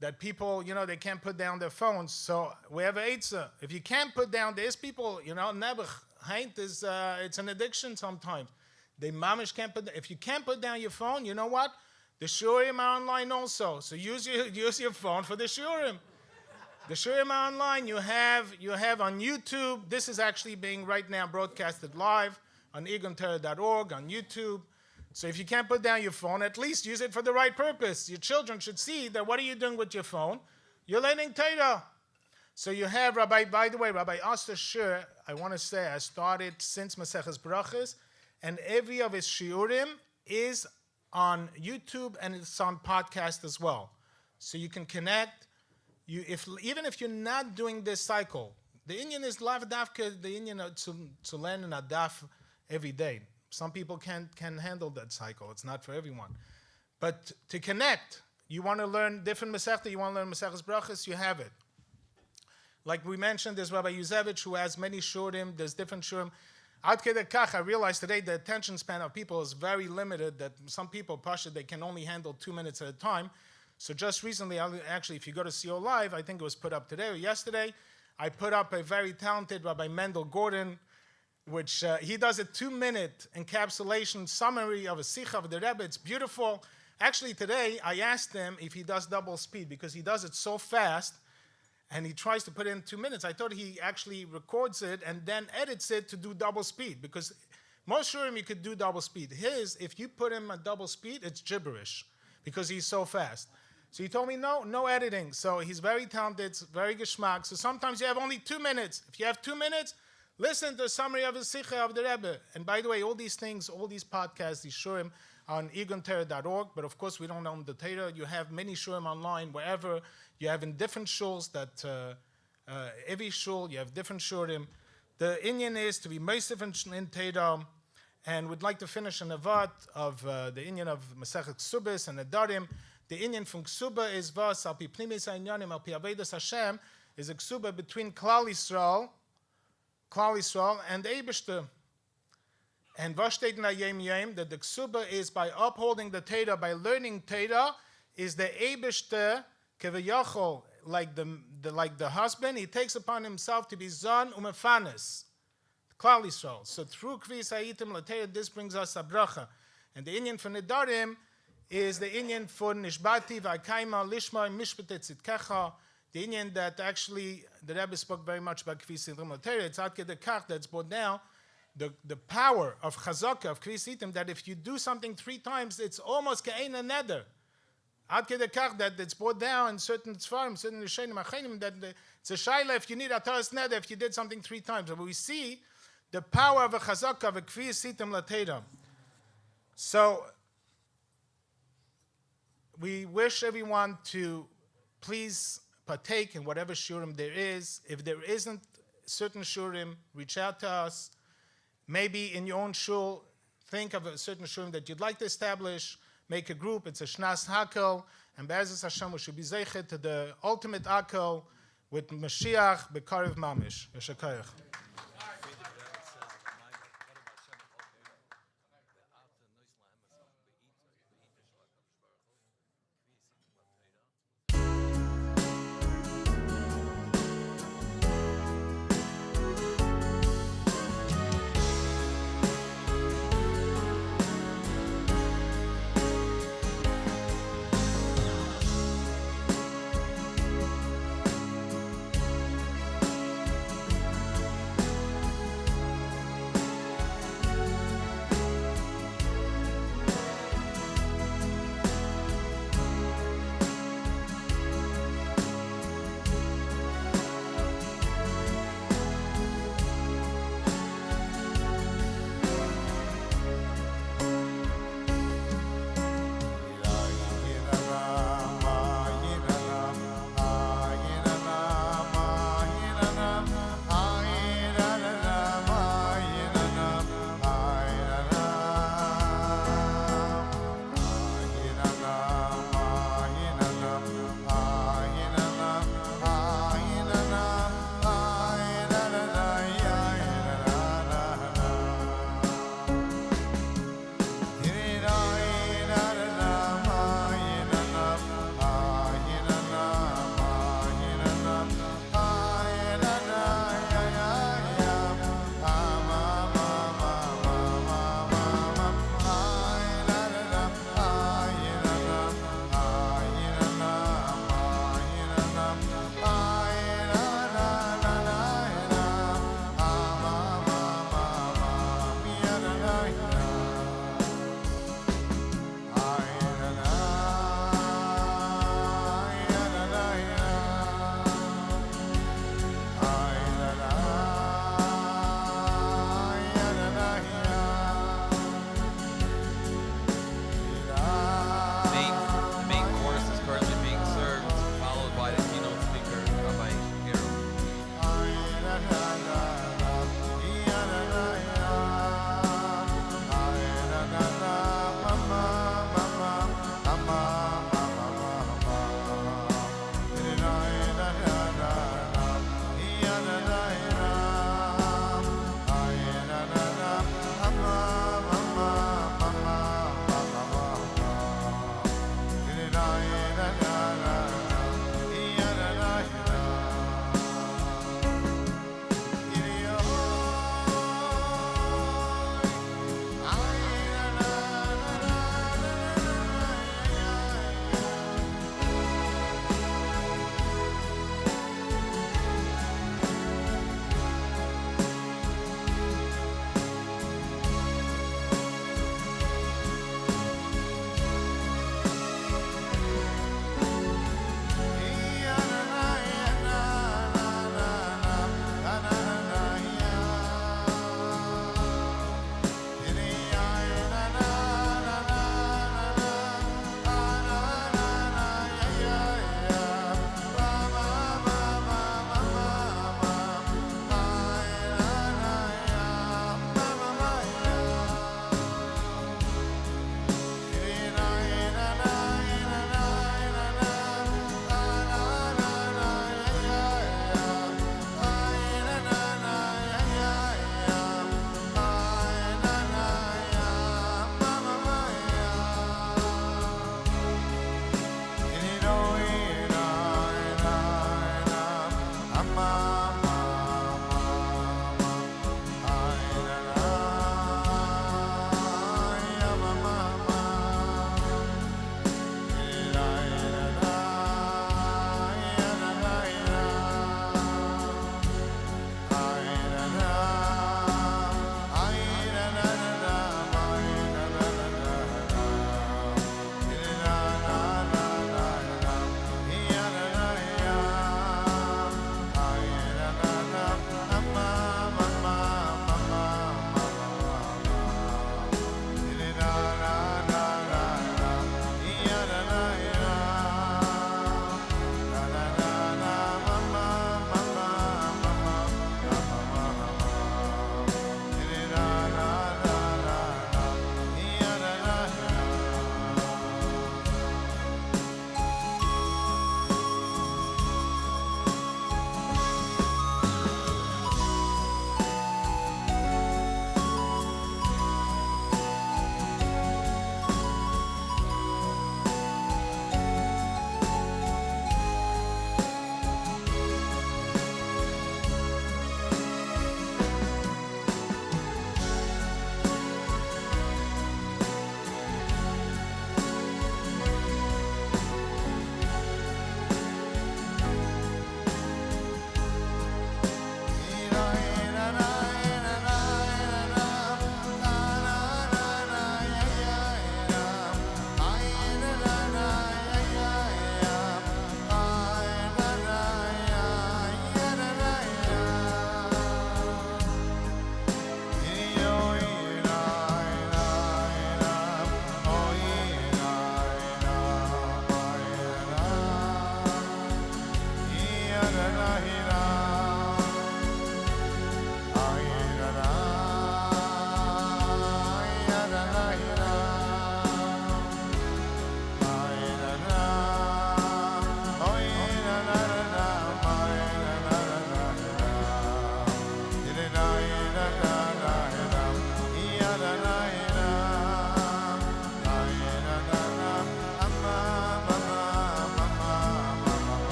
Speaker 4: that people, they can't put down their phones. So we have a Eitzah. If you can't put down, there's people, Nebuch, Haint is, it's an addiction sometimes. They mamish can't put, if you can't put down your phone, you know what? The shurim are online also. So use your phone for the shurim. The shurim are online. You have on YouTube. This is actually being right now broadcasted live on igramtera.org, on YouTube. So if you can't put down your phone, at least use it for the right purpose. Your children should see that what are you doing with your phone? You're learning Torah. So you have by the way, Rabbi Oster Shur, I want to say, I started since Maseches Brachas, and every of his shiurim is on YouTube and it's on podcast as well. So you can connect. Even if you're not doing this cycle, the Inyan is lav dafka, the Inyan to learn in a daf every day. Some people can handle that cycle. It's not for everyone. But to connect, you want to learn different Masechta, you want to learn Maseches Brachas, you have it. Like we mentioned, there's Rabbi Yuzevich who has many shurim, there's different shurim. Ad kedei kach, I realized today the attention span of people is very limited, that some people, Pasha, they can only handle 2 minutes at a time. So just recently, actually, if you go to CO Live, I think it was put up today or yesterday, I put up a very talented Rabbi Mendel Gordon, which he does a 2-minute encapsulation summary of a Sikha of the Rebbe. It's beautiful. Actually, today, I asked him if he does double speed, because he does it so fast, and he tries to put it in 2 minutes. I thought he actually records it and then edits it to do double speed, because most shurim you could do double speed. His, if you put him at double speed, it's gibberish, because he's so fast. So he told me, no editing. So he's very talented, it's very geschmack. So sometimes you have only 2 minutes. If you have 2 minutes, listen to a summary of the Sikha of the Rebbe. And by the way, all these things, all these podcasts, these shurim, on igramtera.org, but of course we don't own the Torah. You have many shurim online, wherever you have in different shuls, that every shul, you have different shurim. The Inyan is to be meisiv in Torah, and we'd like to finish an avat of the Inyan of Maseches Kesubos and Nedarim. the Inyan from Ksuba is was, al pi Pnimis Ha'inyanim, al pi Avedas Hashem, is a Ksuba between Klal Yisrael and the Eibishter. And was steht in Hayem Yem, that the Ksuba is by upholding the Teda, by learning Teda, is the Eibishter, Kevayachol, like the husband, he takes upon himself to be Zon Umefanes, Klal Yisrael. So through Kvis Ha'itim L'Teira, this brings us a bracha. And the Inyan for Nedarim is the Inyan for Nishbati V'Akaima Lishma Mishpete Tzitkecha, the Inyan that actually, the Rebbe spoke very much about Kvis Ha'itim L'Teira. It's Ad Kedei Kach that's brought down the power of Chazaka, of Kvis Ha'itim, that if you do something 3 times, it's almost Ke'ein a Neder. Ad Kedei Kach that it's brought down in certain tzvarim, certain Rishonim Achenim, that it's a shayla if you need Ataras Neder, if you did something 3 times. But we see the power of a Chazaka, of a Kvis Ha'itim L'Teira. So, we wish everyone to please partake in whatever shurim there is. If there isn't certain shurim, reach out to us. Maybe in your own shul, think of a certain shurim that you'd like to establish. Make a group. It's a Shnas Hakel. And Be'ezus Hashem, we should be zeichet to the ultimate Hakel with Mashiach, B'karev Mamish. Yeshakayach.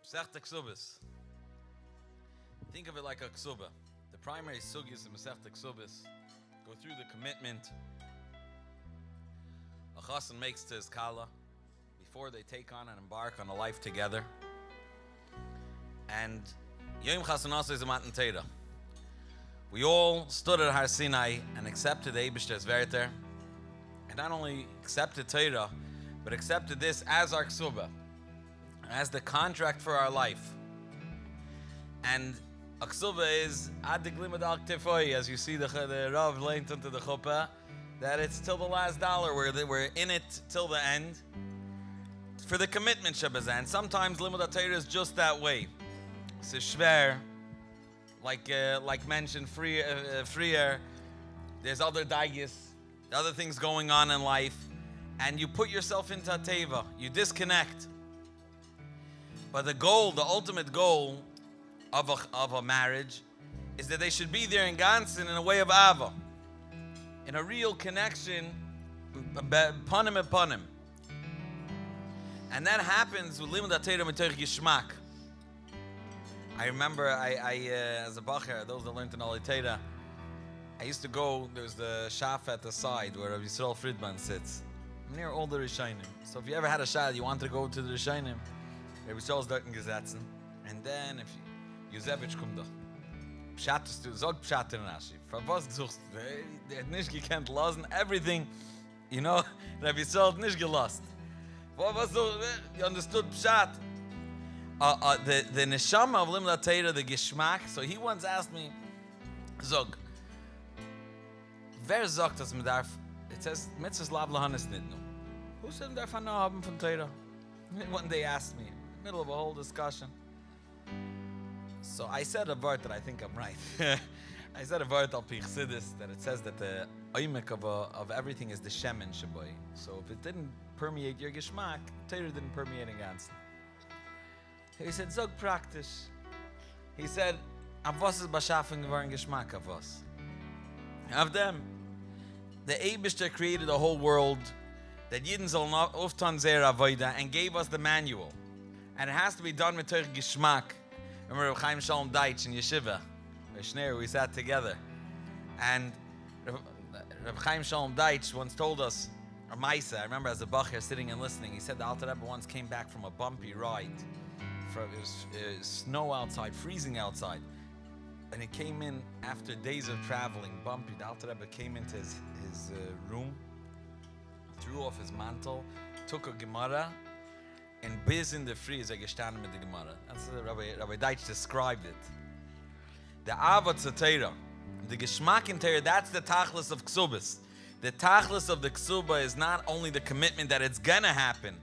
Speaker 1: Maseches Kesubos. Think of it like a ksuba. The primary sugyas of Maseches Kesubos go through the commitment a chassan makes to his kala before they take on and embark on a life together. And Yom Chasanasa is a Matan Torah. We all stood at Har Sinai and accepted the Eibishter's Verter, and not only accepted Torah, but accepted this as our ksuba, as the contract for our life. And a ksuba is ad glimad al ktefoi, as you see the Rav leant into the chuppah, that it's till the last dollar. We're in it till the end for the commitment Shabbos. And sometimes limud Torah is just that way. It's schwer, like mentioned, freer. There's other daigis, other things going on in life, and you put yourself into a teva. You disconnect. But the goal, the ultimate goal of a marriage, is that they should be there in Gansen in a way of ava, in a real connection, panim and panim. And that happens with limud Torah mitoch gishmak. I remember, as a bacher, those that learned in Oli Torah, I used to go, there's the shaf at the side where Rabbi Yisrael Friedman sits, near all the Rishonim. So if you ever had a shad, you want to go to the Rishonim, Rabbi Yisrael's dort gesetzen. And then, if Yuzevich kommt da. Pshat du, sag Pshat in Rashi. For was gesucht, der hat nicht gekannt lassen, everything, you know, Rabbi Yisrael hat nicht gelost. Was so, you understood Pshat. The neshama of limud Torah, the gishmak. So he once asked me, Zog, wer sagt das man darf? It says mitzvahs lav lahanis nitnu. Who said man darf hana haben von Torah? One day asked me, in the middle of a whole discussion. So I said a word that I think I'm right. I said a word al pi chassidus that it says that the oimek of everything is the shemen shaboy. So if it didn't permeate your gishmak, Torah didn't permeate in ganzen. He said, Zog praktisch. He said, Av was is baschafen geworden Geschmack of was? Of them. The Eibishter created a whole world that Yidden soll not oftan sehr avoida and gave us the manual. And it has to be done with Torah Geschmack. Remember Reb Chaim Shalom Deitch in Yeshiva? We sat together. And Reb Chaim Shalom Deitch once told us, or Maisa, I remember as a bacher sitting and listening, he said the Alter Rebbe once came back from a bumpy ride. It was snow outside, freezing outside. And he came in after days of traveling, bumpy. The Alter Rebbe came into his room, threw off his mantle, took a Gemara, and biz in the freeze, gestanden mit the Gemara. That's how Rabbi Deitch described it. The Avat Torah, the Geschmack in Torah, that's the tachlis of Kesubos. The tachlis of the Kesuba is not only the commitment that it's gonna happen,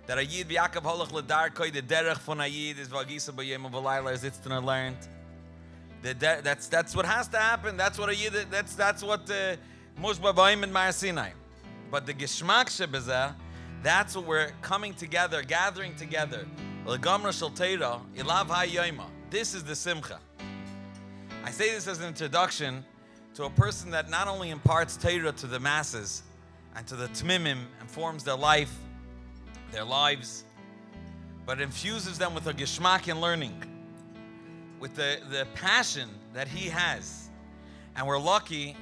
Speaker 1: that a Yid v'Yakov holach l'darkoi, the derech von a Yid is v'agisa b'yem v'layla is it's to learn. That's what has to happen. That's what a Yid. That's what Mushba b'ayim in Mar Sinai. But the Geschmack shebezeh, that's what we're coming together, gathering together. L'gamra shel Torah ilav ha'yoyma. This is the simcha. I say this as an introduction to a person that not only imparts Torah to the masses and to the tmimim and forms their life, their lives, but infuses them with a geshmak in learning, with the passion that he has. And we're lucky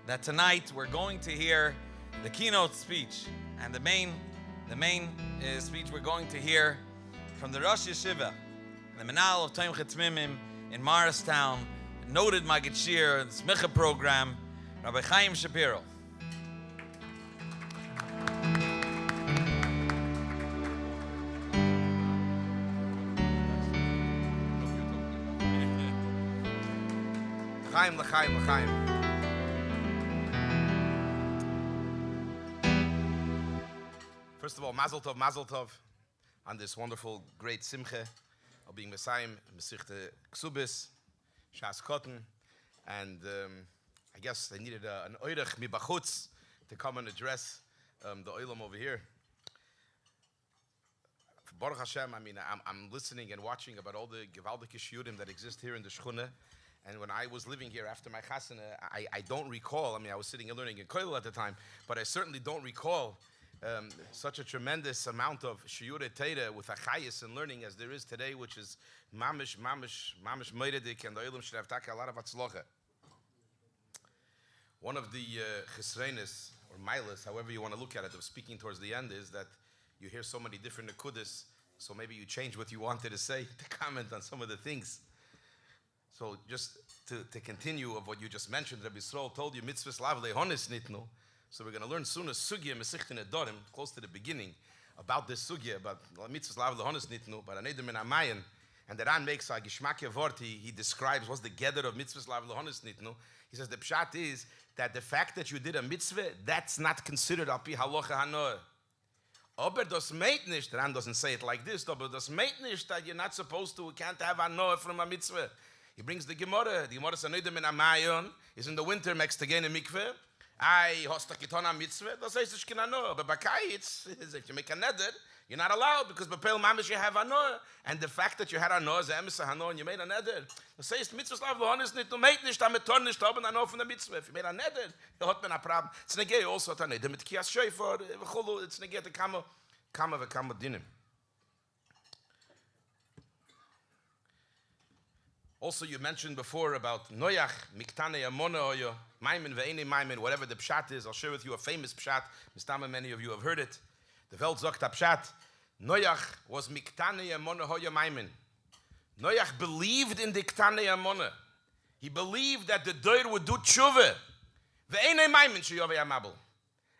Speaker 1: that tonight we're going to hear the keynote speech, and the main speech we're going to hear from the Rosh Yeshiva, the Menal of Tomchei Tmimim in Morristown, noted Maggid Shir, the Smicha program, Rabbi Chaim Shapiro.
Speaker 5: L'chaim, l'chaim, l'chaim. First of all, mazel tov on this wonderful, great simcha of being Messiah, Maseches Kesubos, Shas Kotten, and I guess they needed an oirech mibachutz to come and address the oilam over here. Baruch Hashem, I mean, I'm listening and watching about all the gewaldige shiurim that exist here in the Shechuna. And when I was living here after my chasana, I don't recall, I mean, I was sitting and learning in Koil at the time, but I certainly don't recall such a tremendous amount of shiurei Torah with achayis and learning as there is today, which is mamish meiredik, and the Olam should have a lot of atzlocha. One of the chesrenis or milas, however you want to look at it, of speaking towards the end, is that you hear so many different nekudas, so maybe you change what you wanted to say to comment on some of the things. So just to continue of what you just mentioned, Rabbi Yisrael told you mitzvahs lav lehonis nitnu. So we're going to learn soon a sugya Masechta Nedarim, close to the beginning, about this sugya, about mitzvahs lav lehonis nitnu, but anedim in amayin, and the Ran makes a gishmakya vort. He describes what's the gather of mitzvahs lav lehonis nitnu. He says the pshat is that the fact that you did a mitzvah, that's not considered al pi halacha hanoah. Aber das meint nicht, the Ran doesn't say it like this, aber das meint nicht that you're not supposed to, can't have hanoah from a mitzvah. He brings the Gemara. The Gemara says, "Anedim in amayon is in the winter makes to gain a mikveh. I host a kitona mitzvah. Das heißt, ich kann no. But bakayitz is if you make a neder, you're not allowed because bepel mamish you have anoah, and the fact that you had anoah is emes anoah and you made a neder. Das heißt, mitzvahs lav lehonis nicht du meit nicht damit torn nicht haben anoah from the mitzvah. If you made a neder, you hat man a problem. It's negay also at anedim mit kiyas shofar v'chulu. It's negay the kama v'kama dinim. Also, you mentioned before about Noach, Miktane Yamona Oyo, Maimin Ve'ene Maimin, whatever the pshat is. I'll share with you a famous pshat. Mistama, many of you have heard it. The Welt sagt pshat. Noach was Miktane Yamona Hoya Maimin. Noach believed in the Ktane Yamona. He believed that the Doir would do tshuva. Ve'ene Maimin Sheyove Yamabel.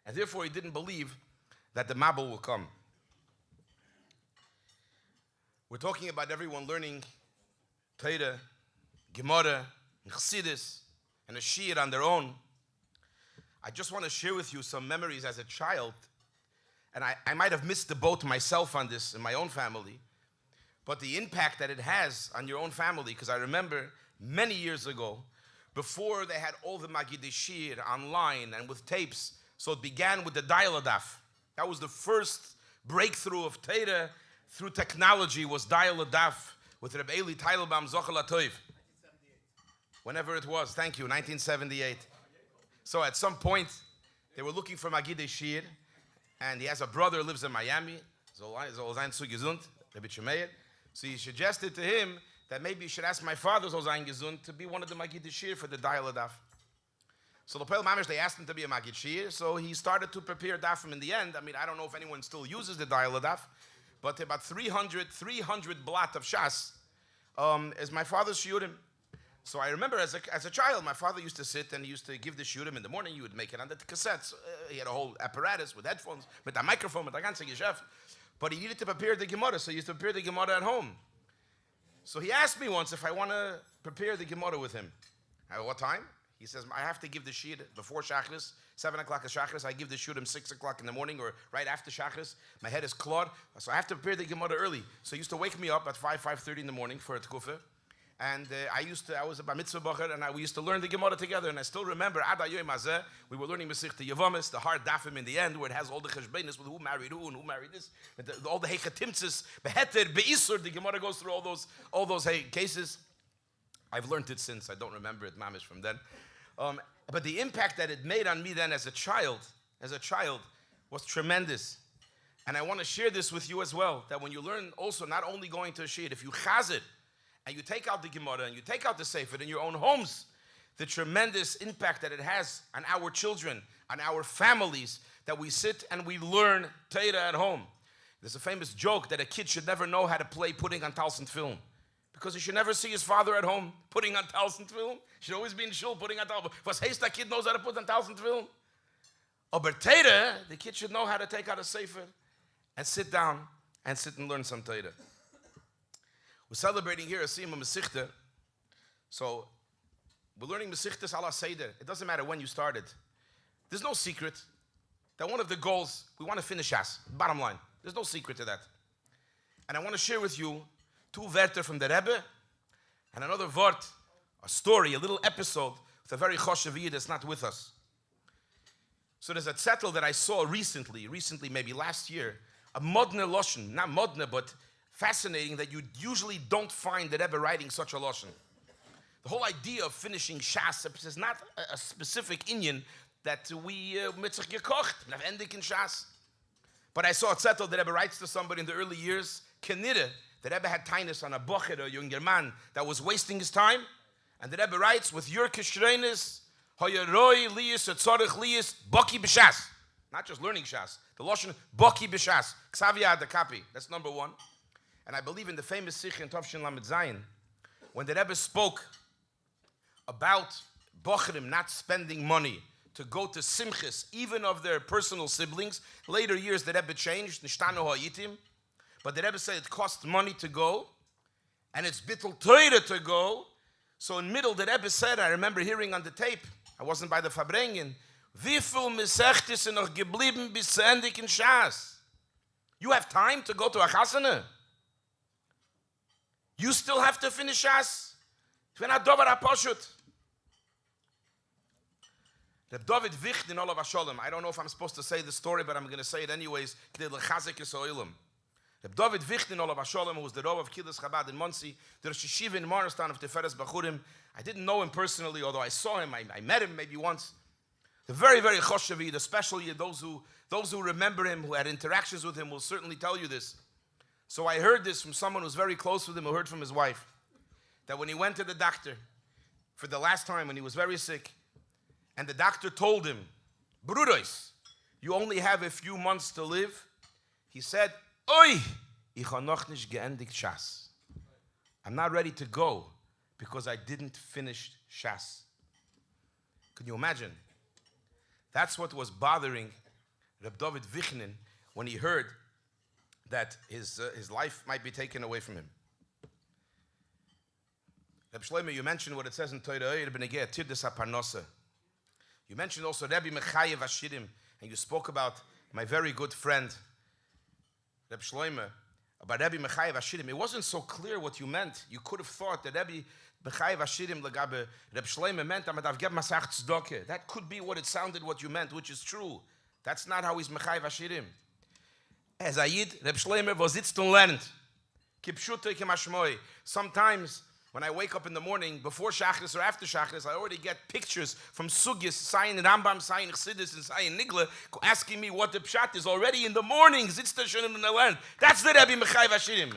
Speaker 5: And therefore he didn't believe that the Mabel will come. We're talking about everyone learning Torah, Gemara, and Chassidus, and a Shir on their own. I just want to share with you some memories as a child, and I might have missed the boat myself on this in my own family, but the impact that it has on your own family, because I remember many years ago, before they had all the Magidei Shir online and with tapes, so it began with the Dial-A-Daf. That was the first breakthrough of Torah through technology, was Dial-A-Daf, with Reb Eli Teitelbaum Zochel HaTov. Whenever it was, thank you, 1978. So at some point, they were looking for Magidei Shir, and he has a brother who lives in Miami, Zolzain zu gesund, Rebbe Shemeir. So he suggested to him that maybe you should ask my father, Zolzain gesund, to be one of the Magidei Shir for the Dial-A-Daf. So the Pel Mamish, they asked him to be a Magid Shir, so he started to prepare dafim in the end. I mean, I don't know if anyone still uses the Dial-A-Daf, but about 300 blat of Shas is my father's shiurim. So I remember as a child, my father used to sit and he used to give the shiurim in the morning. You would make it on the cassettes. He had a whole apparatus with headphones, with a microphone, with a ganze Geschäft. But he needed to prepare the Gemara, so he used to prepare the Gemara at home. So he asked me once if I want to prepare the Gemara with him. At what time? He says, I have to give the shir before Shachris, 7 o'clock is Shachris. I give the shurim 6 o'clock in the morning or right after Shachris. My head is clawed, so I have to prepare the Gemara early. So he used to wake me up at 5:30 in the morning for a tkufa. And I was a bar mitzvah bacher, and we used to learn the Gemara together. And I still remember, Ad Hayoim Hazeh, we were learning Masechta Yevamis, the hard dafim in the end, where it has all the cheshbenis with who married who and who married this, all the hechatimtzis, beheter, beisur. The Gemara goes through all those cases. I've learned it since. I don't remember it, mamish, from then. But the impact that it made on me then as a child was tremendous. And I want to share this with you as well, that when you learn also not only going to a shir, if you chaz it, and you take out the Gemara, and you take out the Sefer in your own homes, the tremendous impact that it has on our children, on our families, that we sit and we learn Torah at home. There's a famous joke that a kid should never know how to play putting on Talsent film, because he should never see his father at home putting on Talsent film. He should always be in shul putting on Talsent. Was heißt that kid knows how to put on Talsent film? Aber Torah, the kid should know how to take out a Sefer and sit down and sit and learn some Torah. We're celebrating here a Siyum Masechta. So we're learning Masechtas ala Seder. It doesn't matter when you started. There's no secret that one of the goals, we want to finish us. Bottom line. There's no secret to that. And I want to share with you 2 Wörter from the Rebbe and another Wort, a story, a little episode with a very choshev Yid that's not with us. So there's a zettel that I saw recently maybe last year, a modne loshen, not modne, but fascinating that you usually don't find the Rebbe writing such a loshen. The whole idea of finishing Shas is not a specific inyan that we mitzvah gekocht, endig in Shas. But I saw Zettel, the Rebbe writes to somebody in the early years, Kenire, the Rebbe had tinus on a bocher, a younger man, that was wasting his time. And the Rebbe writes, with your kishrenis, hoyeroi liyis etzorich liyis, baki b'shas. Not just learning shas. The Lashon, baki b'shas. Ksavia the copy. That's number one. And I believe in the famous Sikh in Tovshin Lamed Zayin, when the Rebbe spoke about bochrim not spending money to go to simchis, even of their personal siblings. Later years, the Rebbe changed, nishtanu ha'itim. But the Rebbe said it costs money to go, and it's bittul teure to go. So in middle, the Rebbe said, I remember hearing on the tape, I wasn't by the Fabrengen, wie viel Masechtes sind noch geblieben bis zu endig in Shas? You have time to go to a chasana? You still have to finish Shas? Wenn a dover a poshut. Reb David Wicht in Olav Hasholem. I don't know if I'm supposed to say the story, but I'm going to say it anyways. Reb David Wicht in Olav Hasholem, who was the Rav of Kilas Chabad in Monsey, the Rosh Yeshiva in Morstan of Teferes Bachurim. I didn't know him personally, although I saw him. I met him maybe once. The very, very choshev, especially those who remember him, who had interactions with him, will certainly tell you this. So I heard this from someone who's very close with him, who heard from his wife, that when he went to the doctor for the last time when he was very sick, and the doctor told him, Brudos, you only have a few months to live. He said, Oi, ich ha noch nicht geendigt Shas. I'm not ready to go because I didn't finish Shas. Can you imagine? That's what was bothering Reb David Vichnin when he heard that his life might be taken away from him. Reb Shlomo, you mentioned what it says in Torah, you mentioned also Rebbe Mechayev Ashirim, and you spoke about my very good friend, Reb Shlomo, about Rebbe Mechayev Ashirim. It wasn't so clear what you meant. You could have thought that Rebbe Mechayev Ashirim legabe Reb Shlomo meant that could be what it sounded, what you meant, which is true. That's not how he's Mechayev Ashirim. As Ayid, Reb Shlomo was sitzt und lernt. Kipshute kemashmoi. Sometimes when I wake up in the morning, before Shachris or after Shachris, I already get pictures from Sugyas, Sayin Rambam, Sayin Chassidus, and Sayin Nigla, asking me what the pshat is already in the morning. Sitzt schon in the land. That's the Rebbe Mechayev Ashirim.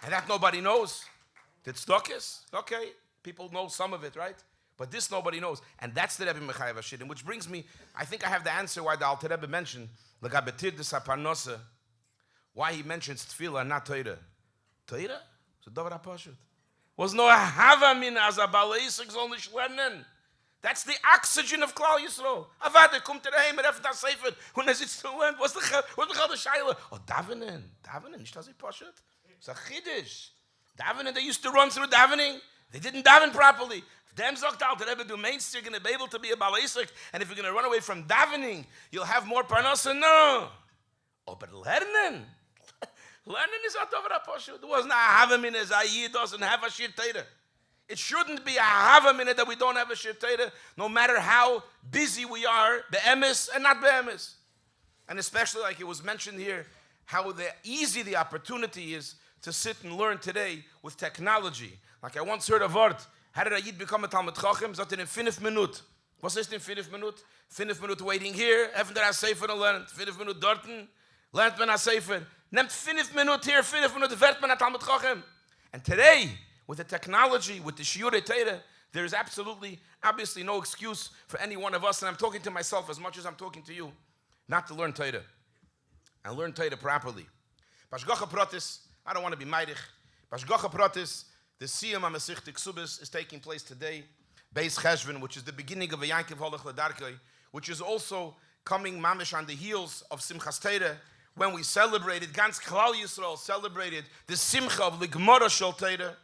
Speaker 5: And that nobody knows. The tzedakis, okay, people know some of it, right? But this nobody knows. And that's the Rebbe Mechayev Ashirim, which brings me, I think I have the answer why the Alter Rebbe mentioned, legabe tirdas haparnosa, why he mentions tefillah, not Torah. Torah? So davar hapashut. Was no hava min as a baleisik soll nicht lernen. That's the oxygen of Klal Yisrael. Avade kommt daheim and after sefer when sitzt to learn. Was the shaila? Oh, davening, nicht das pashut. It's a chiddush. Davening, they used to run through davening. They didn't daven properly. Dem sagt Alter Rebbe, du meinst you're going to be able to be a baleisik, and if you're going to run away from davening, you'll have more parnasa. No. Oh, but learning is not over a poshut. There was not a havamin as Ayid doesn't have a shir Torah. It shouldn't be a havamin that we don't have a shir Torah, no matter how busy we are, be'emes and not be'emes. And especially like it was mentioned here, how easy the opportunity is to sit and learn today with technology. Like I once heard a word, how did Ayid become a Talmud Chacham? Sagt in 5 Minuten. Was ist in 5 Minuten? 5 Minuten waiting here, even der Sefer lernt, 5 Minuten dorten, lernt man a Sefer. Nehmt 5 Minuten here, 5 Minuten wird man a Talmud Chacham. And today, with the technology, with the Shiurei Torah, there is absolutely, obviously no excuse for any one of us, and I'm talking to myself as much as I'm talking to you, not to learn Torah. And learn Torah properly. Bashgacha Pratis, I don't want to be meidig. Bashgacha Pratis, the Siyum Maseches Kesubos is taking place today. Beis Cheshvan, which is the beginning of a Yankiv Holach L'Darkei, which is also coming mamish on the heels of Simchas Torah, when we celebrated, Gans Klal Yisrael celebrated the Simcha of Ligmara Shel Torah.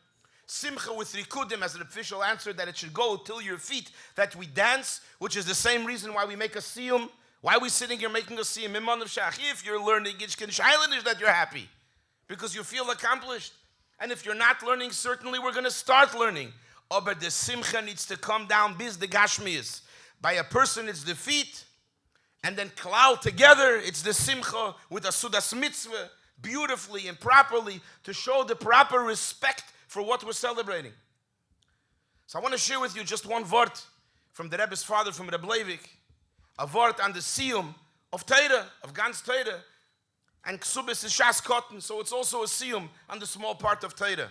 Speaker 5: Simcha with Rikudim as an official answer that it should go till your feet, that we dance, which is the same reason why we make a Siyum. Why are we sitting here making a Siyum? Iman of Shach. If you're learning Yishkin Shailin, is that you're happy because you feel accomplished. And if you're not learning, certainly we're going to start learning. Oh, but the Simcha needs to come down biz the Gashmias. By a person, it's the feet. And then Klal together, it's the Simcha with a Sudas Mitzvah, beautifully and properly to show the proper respect for what we're celebrating. So I want to share with you just one word from the Rebbe's father, from Reb Leivik, a word on the Siyum of Teira, of Gans Teira. And Kesubos is Shas Cotton, so it's also a Siyum on the small part of Teira.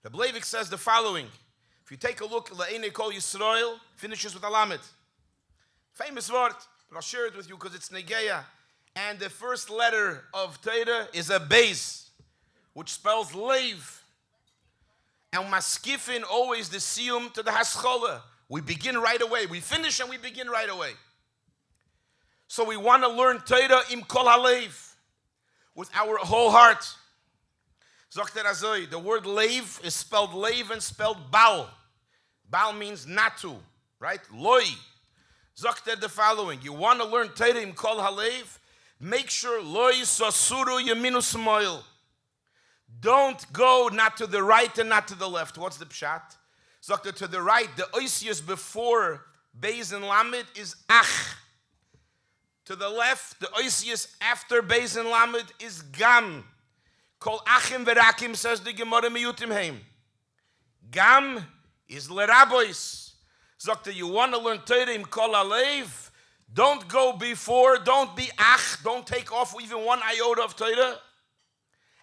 Speaker 5: Reb Leivik says the following. If you take a look, La'enei Kol Yisrael finishes with a Lamed. Famous word, but I'll share it with you because it's Negeya. And the first letter of Teira is a Beis, which spells Leiv. And Maskifin always the Siyum to the Haschola. We begin right away. We finish and we begin right away. So we want to learn Teira im Kol HaLeiv, with our whole heart. Sagt Azoi, the word Leiv is spelled Leiv and spelled Baal. Baal means not to, right? Loi. Sagt the following, you want to learn Teira im Kol HaLeiv, make sure Loi Sasuru Yeminu Smoil. Don't go not to the right and not to the left. What's the pshat? Sagt to the right, the oisius before Beis and Lamed is Ach. To the left, the oisius after Beis and Lamed is Gam. Kol Achim Verakim, says the Gemara Miyutim Heim. Gam is Lerabois. Sagt you want to learn Teira im Kol HaLeiv, don't go before, don't be Ach, don't take off even one iota of Teira.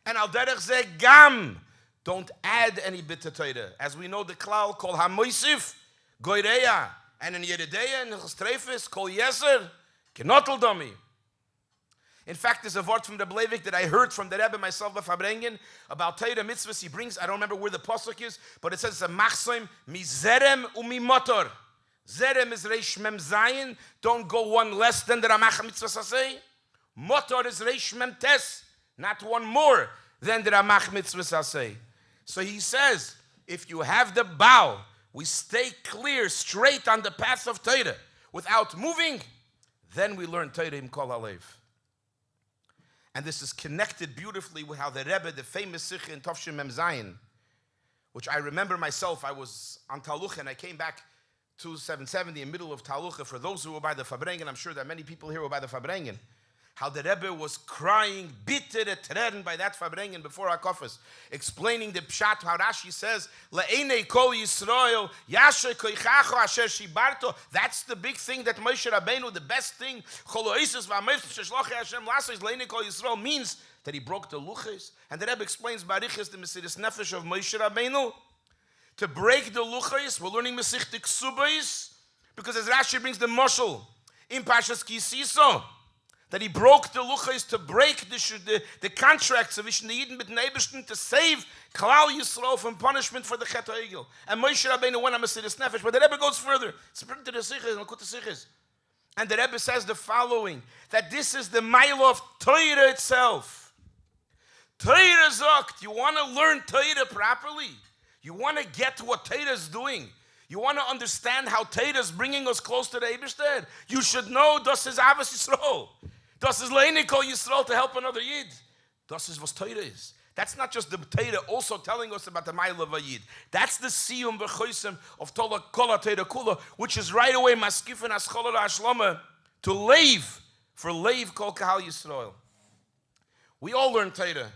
Speaker 5: And al derech zeh Gam, don't add any bit to Teira. As we know the klal, Kol HaMoisif, Goireya, and in Yeredeya, and Chstrefis, Kol Yeser, Kenotel Domi. In fact, there's a word from the Bleivik that I heard from the Rebbe myself of Fabrengen about Teira mitzvahs he brings. I don't remember where the pasuk is, but it says it's a machsoim mi zerem umi motor. Zerem is reish mem zayin. Don't go one less than the Ramach mitzvah say. Motor is reish mem tes, not one more than the Ramach mitzvah say. So he says, if you have the bow, we stay clear, straight on the path of Teira, without moving, then we learn Teira im Kol HaLeiv. And this is connected beautifully with how the Rebbe, the famous Sikh in Tovshim Mem Zayin, which I remember myself, I was on Talucha and I came back to 770 in the middle of Talucha. For those who were by the Fabrengen, I'm sure that many people here were by the Fabrengen. How the Rebbe was crying, bitter tren by that Fabrengen before Hakofis, explaining the Pshat, how Rashi says, La'enei Kol Yisrael, Yasher Koichacho Asher Shibarto. That's the big thing that Moshe Rabbeinu, the best thing, Choloisis V'amev Sheshlochi Hashem Lasos, La'enei Kol Yisrael means that he broke the luchos. And the Rebbe explains Barichas, the Mesiris Nefesh of Moshe Rabbeinu. To break the luchos, we're learning Maseches Kesubos, because as Rashi brings the Moshel in Pashas Kisiso, that he broke the luchos to break the contracts of Ishn Yidden mit Neibishten to save Klal Yisrael from punishment for the Chet HaEgel. And Moshe Rabbeinu went on Mesiris Nefesh, but the Rebbe goes further. It's written to the Sichos, Lakut Sichos. And the Rebbe says the following, that this is the mile of Teira itself. Teira Zokt, you want to learn Teira properly. You want to get to what Teira is doing. You want to understand how Teira is bringing us close to the Eibishter. You should know das is Avos Yisrael. Das is La'enei Kol Yisrael, to help another Yid. Das is what Teira is. That's not just the Teira also telling us about the Ma'il of a Yid. That's the Siyum v'choisem of Tola Kol HaTeira Kula, which is right away Maskifin Ascholor Ashlama to Leiv, for Leiv Kol Kahal Yisrael. We all learn Teira.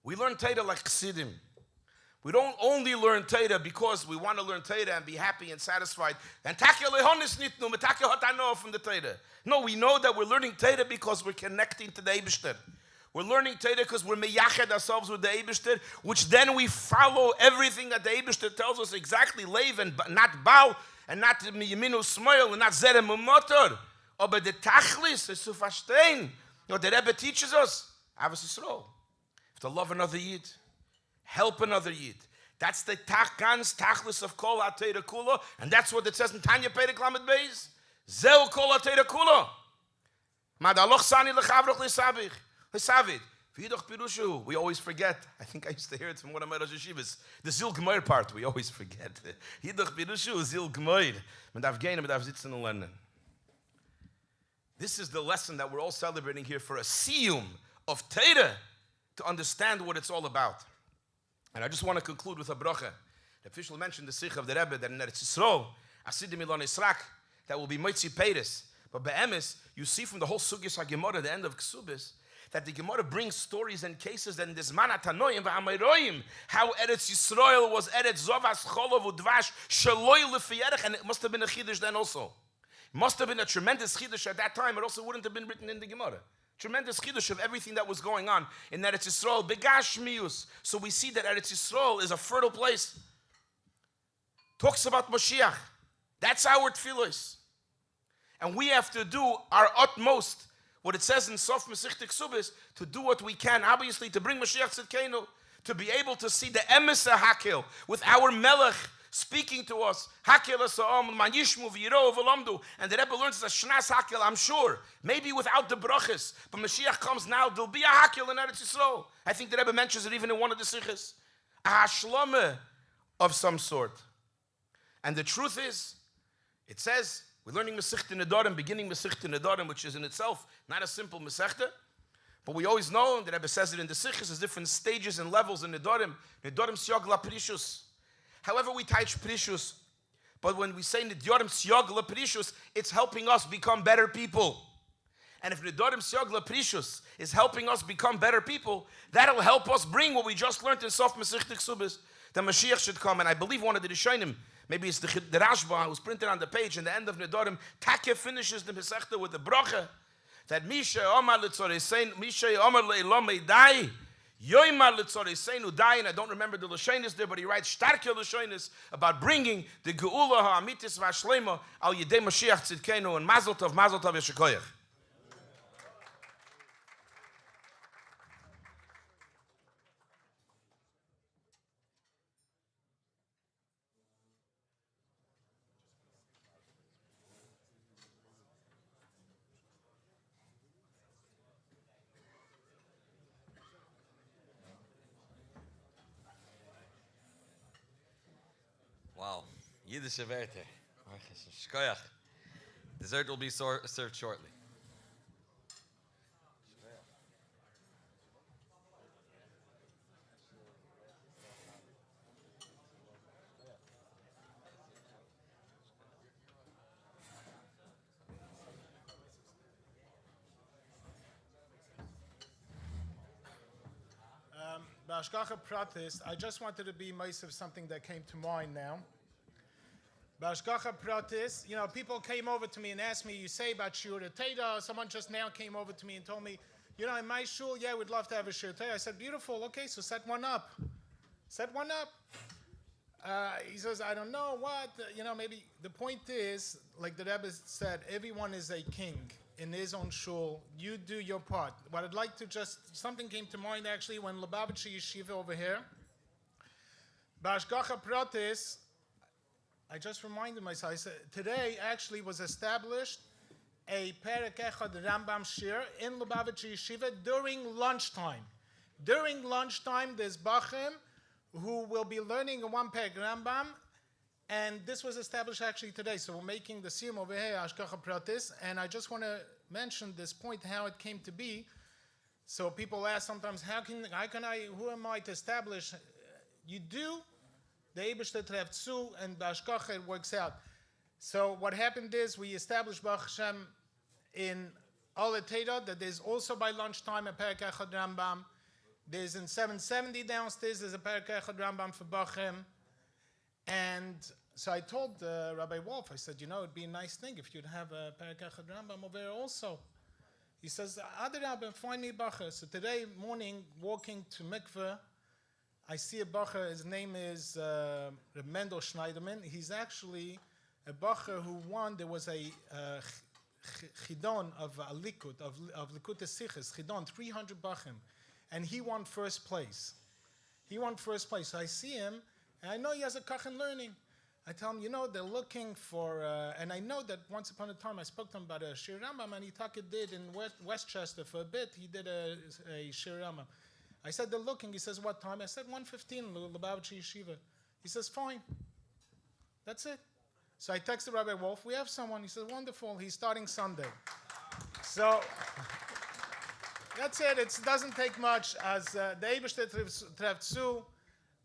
Speaker 5: We learn Teira like Chassidim. We don't only learn Teira because we want to learn Teira and be happy and satisfied. And Takya Lehonis Nitnu, Takya Hotano from the Teira. No, we know that we're learning Teira because we're connecting to the Eibishter. We're learning Teira because we're meyached ourselves with the Eibishter, which then we follow everything that the Eibishter tells us exactly, Leiv and not Baal, and not Yeminu Smoil, and not Zerem Motor. But the Tachlis is to verstehen. What the Rebbe teaches us, Avos Yisrael. To love another Yid, help another Yid. That's the Gans Tachlis of Kol HaTeira Kula, and that's what it says in Tanya Perek Lamed Beis. Zeu Kol HaTeira Kula. Madaloch Sani Lechavroch Lesavich. Lesavid. V'yidoch Pirushu. We always forget. I think I used to hear it from one of my Rosh Yeshivas. The Zil Gmoir part, we always forget. Yidoch Pirushu, Zil Gmoir. Man darf gehen, man darf sitzen und lernen. This is the lesson that we're all celebrating here for a Siyum of Teira, to understand what it's all about. And I just want to conclude with a bracha. The official mentioned the Sikh of the Rebbe that in Eretz Yisrael, Asidim Ilon Yisrak, that will be Moitzi Peiris. But Be'emes, you see from the whole Sugis HaGemara, the end of Kesubos, that the Gemara brings stories and cases that in this Manatanoim v'Hamayroim, how Eretz Yisrael was Eretz Zovas Cholov Udvash Shaloi Lefiyerech, and it must have been a Chiddush then also. It must have been a tremendous Chiddush at that time. It also wouldn't have been written in the Gemara. Tremendous Chiddush of everything that was going on in Eretz Yisrael. Begashmius. So we see that Eretz Yisrael is a fertile place. Talks about Mashiach. That's our tefillos. And we have to do our utmost, what it says in Sof Maseches Kesubos, to do what we can, obviously, to bring Mashiach Tzidkenu, to be able to see the emes hakel with our Melech speaking to us. Hakel asa'am man yishmu v'yiro v'lamdu. And the Rebbe learns that shnas hakel, I'm sure, maybe without the brachas, but Mashiach comes now, there'll be a hakel in Eretz Yisrael. I think the Rebbe mentions it even in one of the sichos. A hashlama of some sort. And the truth is, it says, we're learning Masechta Nedarim, beginning Masechta Nedarim, which is in itself not a simple Masechta, but we always know, the Rebbe says it in the Sichos, there's different stages and levels in Nedarim. Nedarim Siyog La Prishus. However we teach Prishus, but when we say Nedarim Siyog La Prishus, it's helping us become better people. And if Nedarim Siyog La Prishus is helping us become better people, that'll help us bring what we just learned in Sof Masechta Kesubos, that Mashiach should come. And I believe one of the Rishonim, maybe it's the Rashba who's printed on the page in the end of Nedarim, Take finishes the Masechta with the bracha that Misha Omar Litzoresein, Misha Omar Leilomei Dai, Yoimar Litzoreseinu Dai, and I don't remember the Lashonis there, but he writes Starke Lashonis about bringing the Geula HaAmitis VaShlema Al Yedei Mashiach Tzidkenu, and Mazel Tov Yeshikoyach.
Speaker 1: Wow. Yiddish Werte. Shkoyach. Dessert will be served shortly.
Speaker 4: B'Hashgacha Pratis, I just wanted to be mice of something that came to mind now. B'Hashgacha Pratis, you know, people came over to me and asked me, you say about Shiur Teda. Someone just now came over to me and told me, you know, in my shul, yeah, we'd love to have a Shiur Teda. I said, beautiful, okay, so set one up. Set one up. He says, I don't know what, you know, maybe the point is, like the Rebbe said, everyone is a king in his own shul. You do your part. What I'd like to something came to mind actually when Lubavitcher Yeshiva over here. B'Hashgacha Pratis, I just reminded myself, I said, today actually was established a Perek Echad Rambam Shir in Lubavitcher Yeshiva during lunchtime. During lunchtime, there's Bachim who will be learning a one Perek Rambam, and this was established actually today. So we're making the Siyum over here, Hashgacha Pratis, and I just want to mention this point, how it came to be. So people ask sometimes, who am I to establish? You do, the Eibishter Trefzu, and B'Hashgacha, it works out. So what happened is, we established Baruch Hashem in Olet Teda that there's also by lunchtime a Perek Echad Rambam. There's in 770 downstairs, there's a Perek Echad Rambam for Bachim. And so I told Rabbi Wolf, I said, you know, it'd be a nice thing if you'd have a Perek Echad Rambam over there also. He says, Adarabba, find me Bacher. So today morning, walking to Mikveh, I see a Bacher, his name is Mendel Schneiderman. He's actually a Bacher who won, there was a Chidon of Likud, of Likud Siches, Chidon, 300 Bachim. And he won first place. He won first place. So I see him, and I know he has a kach in learning. I tell him, you know, they're looking for, and I know that once upon a time I spoke to him about a Shir Rambam, and he did in Westchester for a bit, he did a Shir Rambam. I said, they're looking. He says, what time? I said, 1:15, Lubavitcher Yeshiva. He says, fine. That's it. So I texted Rabbi Wolf, we have someone. He says, wonderful, he's starting Sunday. So that's it. It doesn't take much. As the Eibishter Trefzu,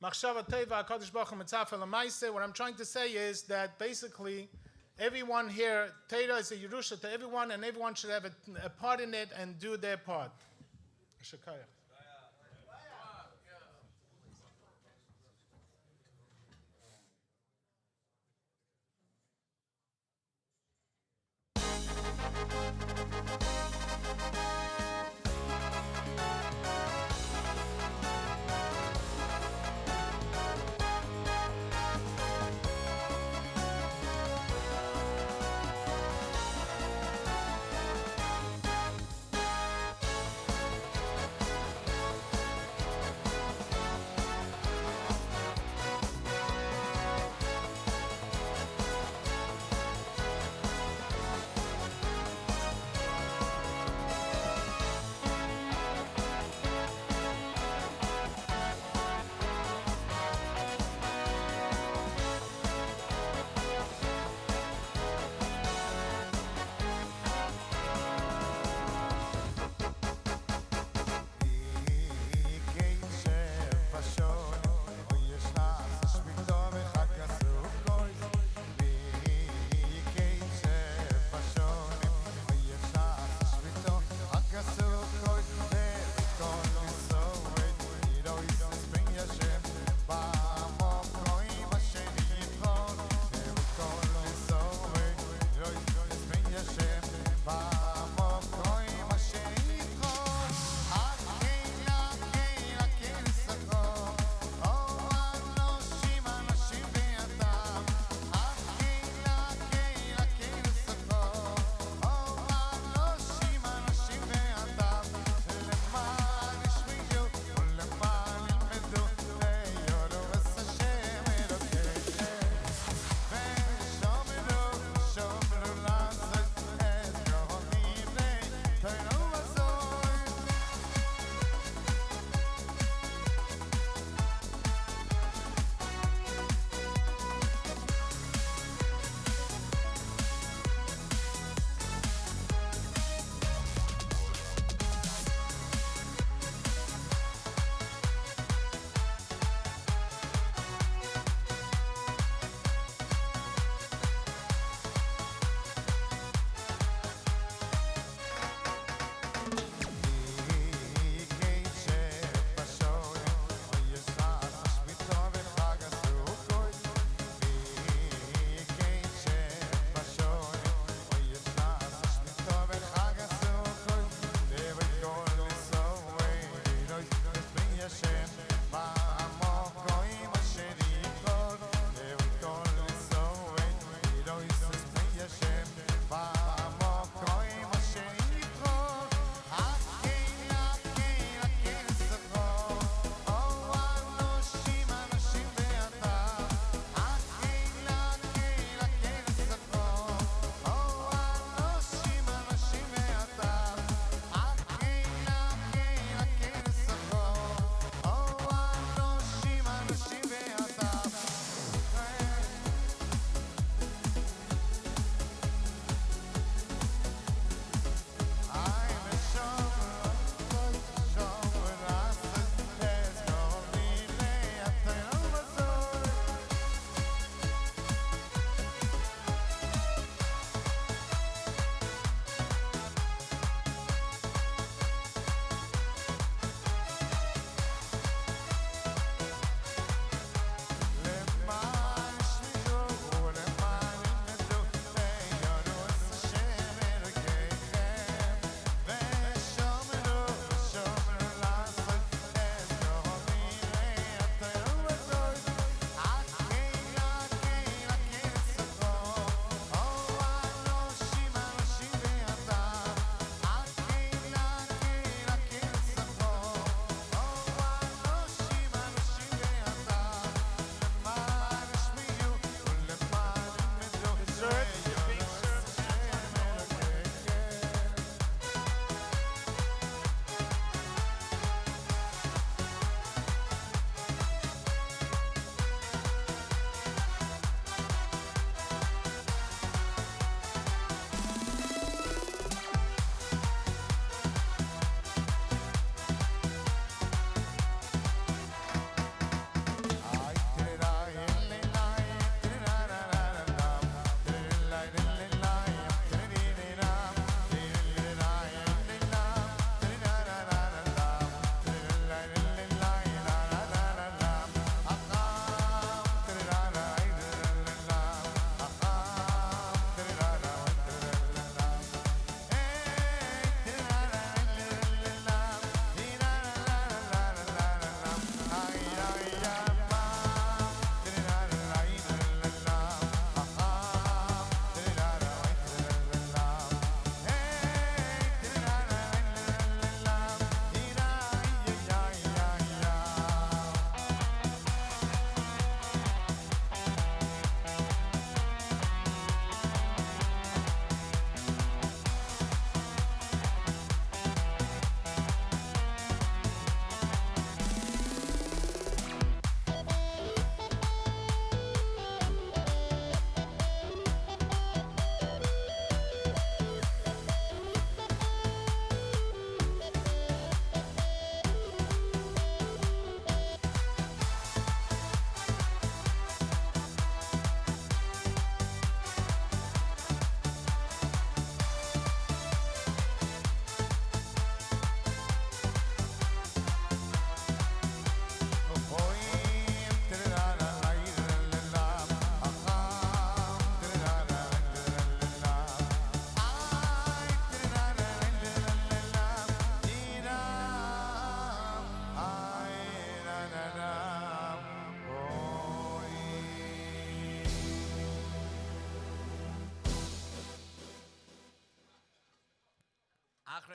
Speaker 4: Machshava Teva, HaKadosh Baruch Hu Mitzafel L'maaseh. What I'm trying to say is that basically everyone here, Teda is a Yerusha to everyone, and everyone should have a part in it and do their part. Shakayach.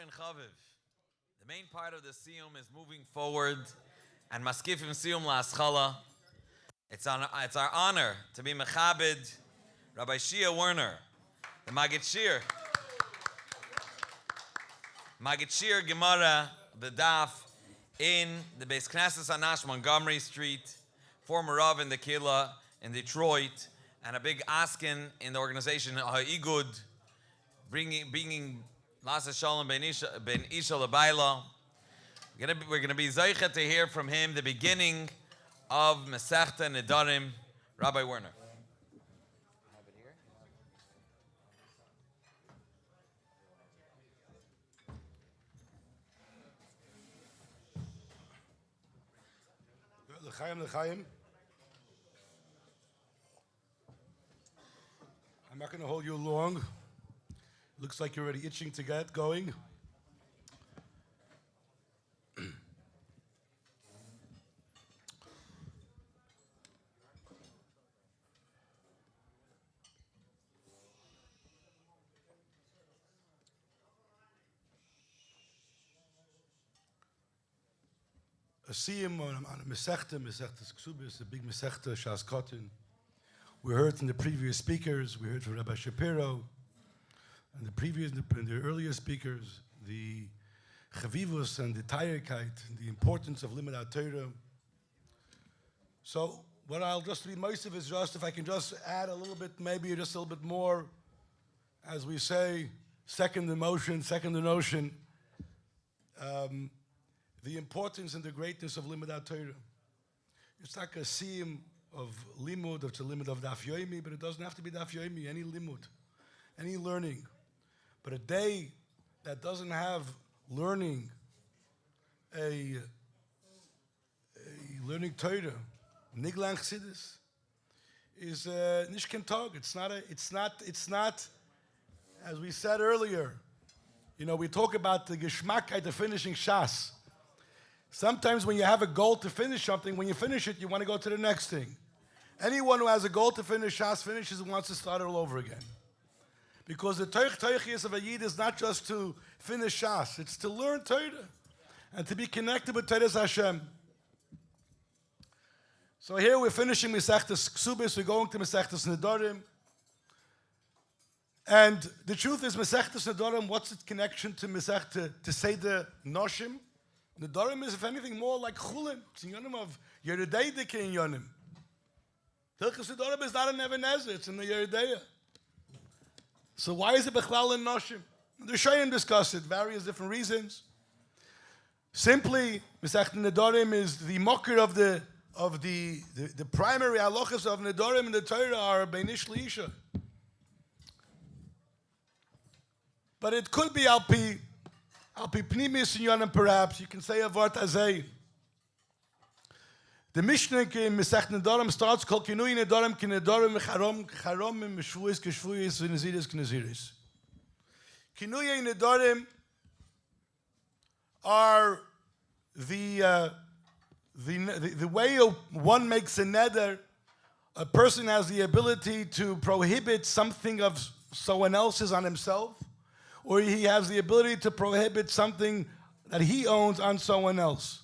Speaker 1: Aaron Chaviv. The main part of the Siyum is moving forward, and Maskifim Siyum La'aschala. It's our honor to be Mechabed Rabbi Shia Werner, the Maggid Shir Gemara, the Daf, in the Beis Knesset Anash, Montgomery Street, former Rav in the Kila in Detroit, and a big askin in the organization Ha'igud, bringing Lasa Shalom Ben Isha L'Baila. We're going to be Zeicha to hear from him the beginning of Masechta Nedarim. Rabbi Werner.
Speaker 6: L'chaim. I'm not going to hold you long. Looks like you're already itching to get going. A Siyum on a Maseches Kesubos, a big Maseches Shas Kotin. We heard from the previous speakers. We heard from Rabbi Shapiro, and the earlier speakers, the Chavivus and the Tayerkeit, the importance of Limud HaTorah. So what I'll just be most of is just if I can just add a little bit, maybe just a little bit more, as we say, second the notion. The importance and the greatness of Limud HaTorah. It's like a Siyum of limud, of limud of daf yomi, but it doesn't have to be daf yomi, any limud, any learning. But a day that doesn't have learning, a learning Torah, niglan chassidus, is nishken tog. It's not, as we said earlier, we talk about the geschmackheit of finishing shas. Sometimes when you have a goal to finish something, when you finish it, you want to go to the next thing. Anyone who has a goal to finish Shas finishes and wants to start it all over again. Because the Teichias of a Yid is not just to finish Shas, it's to learn Torah and to be connected with Torah's Hashem. So here we're finishing Maseches Kesubos, we're going to Maseches Nedarim. And the truth is, Maseches Nedarim, what's its connection to Masechta, to say the Noshim? Nedarim is, if anything, more like Chulin. It's in Yonim of Yeridei Dike in Yonim. Hilchos Nedarim is not in Ebenezer, it's in the Yeridei. So why is it Bechlal in Noshim? The Shayim discuss it, various different reasons. Simply, Masechta Nedarim is the mocker of the primary halachas of Nedarim in the Torah are Beinish L'Isha. But it could be Alpi Pnimis in Yonim, perhaps. You can say a Vart Azay. The Mishnah in Masechet Nedarim starts Kol Kinui Nedarim Ki Nedarim Charomim Meshvuis Keshvuis V'Naziris K'Naziris. Kinui Nedarim are the way one makes a neder. A person has the ability to prohibit something of someone else's on himself, or he has the ability to prohibit something that he owns on someone else.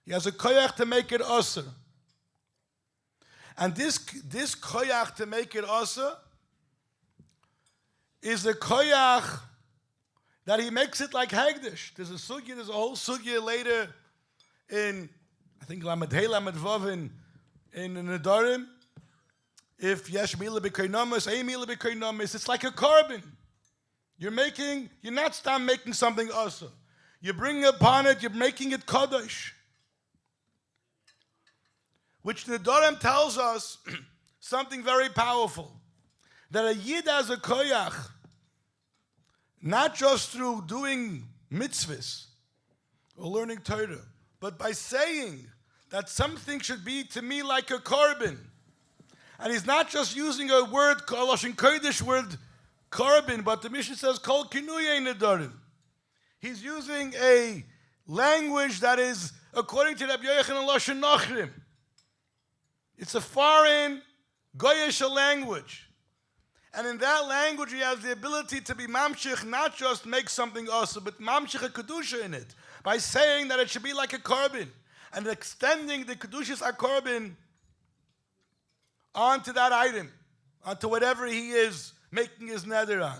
Speaker 6: He has a koyach to make it asur. And this koyach to make it asur is the koyach that he makes it like Hagdish. There's a whole sugya later in, I think, Lamed Hey, Lamed Vav in Nedarim. If yesh mila b'koinomis, ei mila b'koinomis, it's like a carbon. You're not stop making something asur. You bring upon it, you're making it kadosh. Which the Nedarim tells us something very powerful. That a Yid has a koyach, not just through doing mitzvahs or learning Torah, but by saying that something should be to me like a carbon. And he's not just using a word, a Lashon Kodesh word, carbon, but the Mishnah says, Kol Kinuyei Nedarim. He's using a language that is, according to Rabbi Yochanan, Lashon Nachrim. It's a foreign, Goyish language. And in that language, he has the ability to be mamshich, not just make something awesome, but mamshich a kedusha in it, by saying that it should be like a korban, and extending the kedushas korban onto that item, onto whatever he is making his neder on.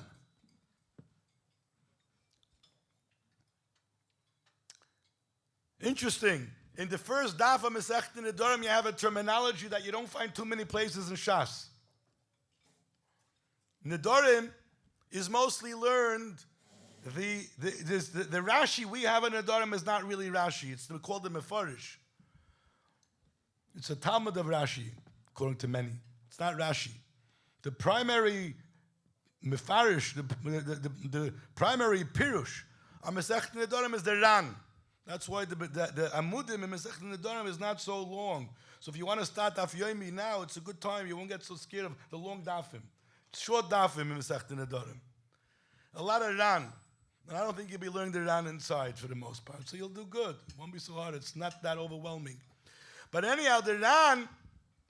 Speaker 6: Interesting. In the first daf of Masechet Nedarim, you have a terminology that you don't find too many places in Shas. Nedarim is mostly learned. The Rashi we have in Nedarim is not really Rashi. It's called the Mefarish. It's a Talmud of Rashi, according to many. It's not Rashi. The primary Mefarish, the primary Pirush on Masechet Nedarim is the Ran. That's why the Amudim in Masechet Nedarim is not so long. So if you want to start Daf Yomi now, it's a good time. You won't get so scared of the long Dafim. It's short Dafim in Masechet Nedarim. A lot of Ran. And I don't think you'll be learning the Ran inside for the most part. So you'll do good. It won't be so hard. It's not that overwhelming. But anyhow, the Ran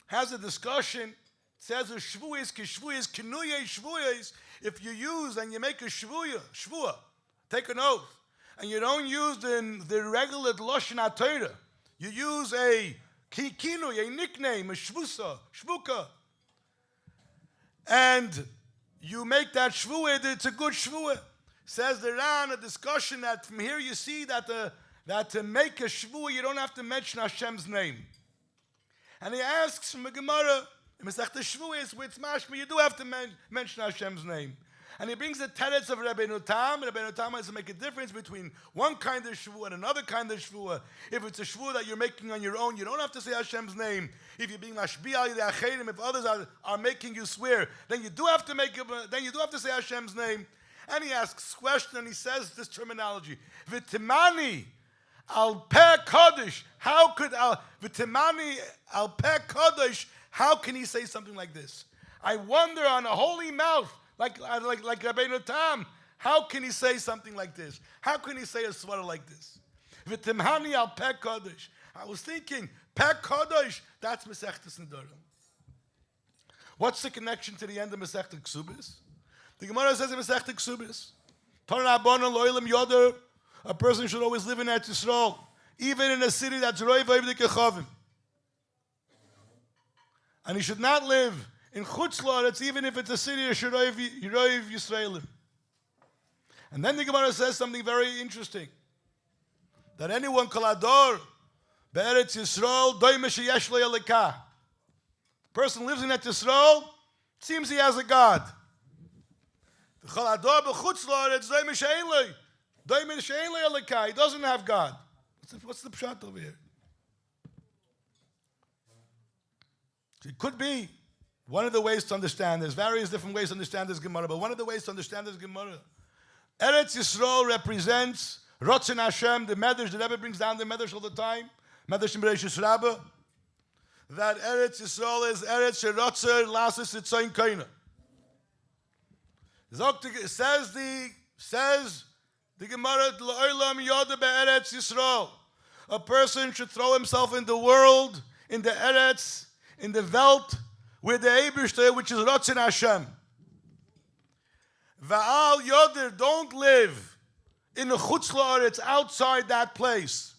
Speaker 6: has a discussion. It says a shvuyis, kinuyei shvuyis. If you use and you make a shvua, take an oath, and you don't use the regular Lashon HaTorah, you use a kinuy, a nickname, a shvuka, and you make that shvua, it's a good shvua. Says the Ran, a discussion that from here you see that to make a shvua, you don't have to mention Hashem's name. And he asks from the Gemara, in Masechet Shvuos, with mashma, you do have to mention Hashem's name. And he brings the teretz of Rabbeinu Tam. Rabbeinu Tam has to make a difference between one kind of shvua and another kind of shvua. If it's a shvua that you're making on your own, you don't have to say Hashem's name. If you're being mashbi al yidei acherim, if others are making you swear, then you do have to say Hashem's name. And he asks question, and he says this terminology: V'timani al peh kodesh. How could v'timani al peh kodesh? How can he say something like this? I wonder, on a holy mouth, like Rabbeinu Tam, how can he say something like this? How can he say a svara like this? V'timani al peh kodesh. I was thinking, peh kodesh, that's Masechtas Nedarim. What's the connection to the end of Masechtas Kesubos? The Gemara says in Masechtas Kesubos, Torah Rabbanan lo'olam yoder, a person should always live in Eretz Yisrael, even in a city that's roiv v'ivdik echavim. And he should not live in Chutz La'aretz, even if it's a city of roiv Yisraelim. And then the Gemara says something very interesting, that anyone kolador be'eretz Yisrael doime sheyesh lo elikah. The person lives in Eretz Yisrael, it seems he has a God. The kolador b'chutz la'aretz doime she'ein lo elikah. He doesn't have God. What's the pshat over here? It could be one of the ways to understand. There's various different ways to understand this Gemara, but one of the ways to understand this Gemara, Eretz Yisrael represents Rotzen Hashem, the Medrash. The Rebbe brings down the Medrash all the time. Medrash in Bereshis Rabbah, that Eretz Yisrael is Eretz Sherotzer Lasis Itzayin Kaina. Says the Gemara, L'olam Yoda be'Eretz Yisrael. A person should throw himself in the world, in the Eretz, in the Welt, where the Eibishter, which is Rotzen Hashem. Va'al Yoder, don't live in the Chutz La'aretz, outside that place.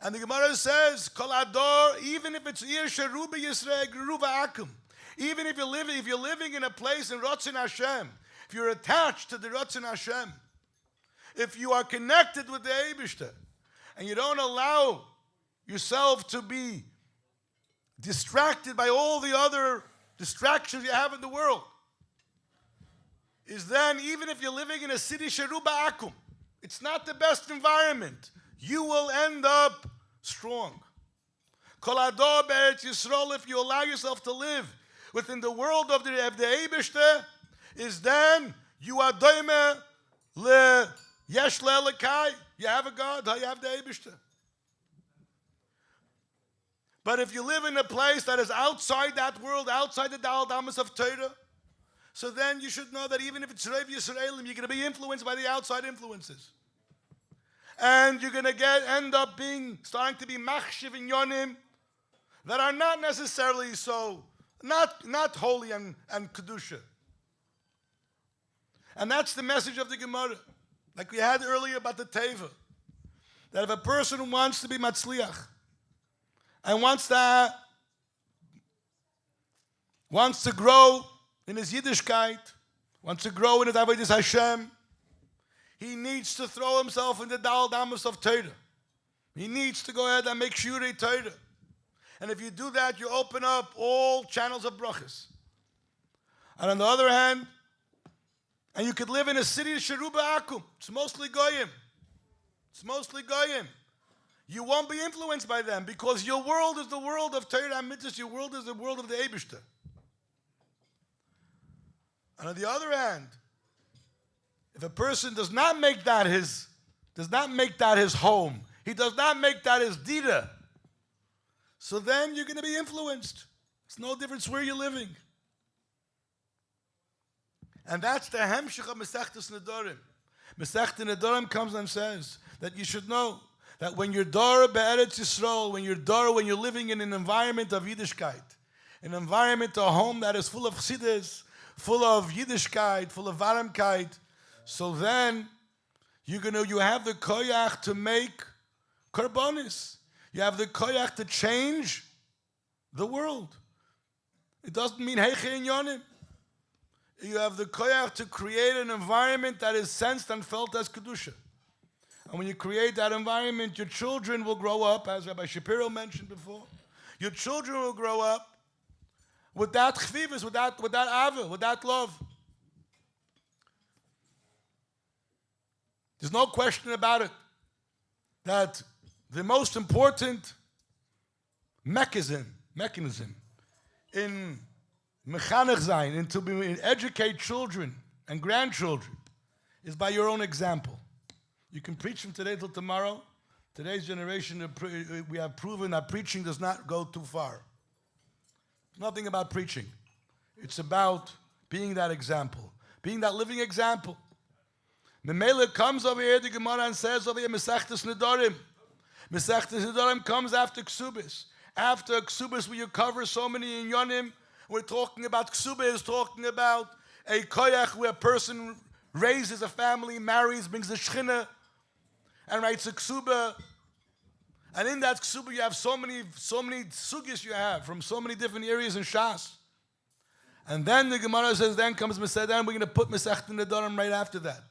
Speaker 6: And the Gemara says, Kol Ador, even if it's Ir Sheruba Yisrael, Geruva Akum, even if you're living in a place in Rotzen Hashem, if you're attached to the Rotzen Hashem, if you are connected with the Eibishter, and you don't allow yourself to be distracted by all the other distractions you have in the world, is then, even if you're living in a city Sheruba Akum, it's not the best environment, you will end up strong. Kol Ador be'Eretz Yisrael, if you allow yourself to live within the world of the Eibishter, is then you are doime le yesh le'elikai. You have a God, you have the Eibishter. But if you live in a place that is outside that world, outside the Dal Damas of Torah, so then you should know that even if it's Reiv Yisraelim, you're going to be influenced by the outside influences. And you're going to end up starting to be machshiv in yonim that are not necessarily so not holy and kedusha. And that's the message of the Gemara, like we had earlier about the teva, that if a person wants to be matzliach and wants to grow in his Yiddishkeit, wants to grow in his avodas Hashem, he needs to throw himself in the Dal Damas of Torah. He needs to go ahead and make Shurei Torah. And if you do that, you open up all channels of brachas. And on the other hand, and you could live in a city, Sheruba Akum. It's mostly Goyim. It's mostly Goyim. You won't be influenced by them because your world is the world of Torah and Mitzvahs. Your world is the world of the Eibishter. And on the other hand, if a person does not make that his home, he does not make that his dita, so then you're going to be influenced. It's no difference where you're living. And that's the hemshich of Masechtes Nedarim. Masechtes Nedarim comes and says that you should know that when you're Dara Be'eretz Yisrael, when you're living in an environment of Yiddishkeit, an environment, a home that is full of chassidus, full of Yiddishkeit, full of Varamkeit, so then you have the koyach to make karbonis. You have the koyach to change the world. It doesn't mean heiche in yonim. You have the koyach to create an environment that is sensed and felt as kedusha. And when you create that environment, your children will grow up, as Rabbi Shapiro mentioned before. Your children will grow up with that chvivus, with that ava, with that love. There's no question about it that the most important mechanism in mechanech zayin, and to educate children and grandchildren, is by your own example. You can preach from today till tomorrow. Today's generation, we have proven that preaching does not go too far. Nothing about preaching. It's about being that example, being that living example. Memele comes over here, the Gemara, and says over here, Masechtes Nedarim. Masechtes Nedarim comes after Kesubos. After Kesubos, where you cover so many inyonim, we're talking about Kesubos, talking about a koyach where a person raises a family, marries, brings the shechina, and writes a Kesuba. And in that Kesuba, you have so many sugis you have from so many different areas in Shas. And then the Gemara says, then comes Masechtes, then we're going to put Masechtes Nedarim right after that,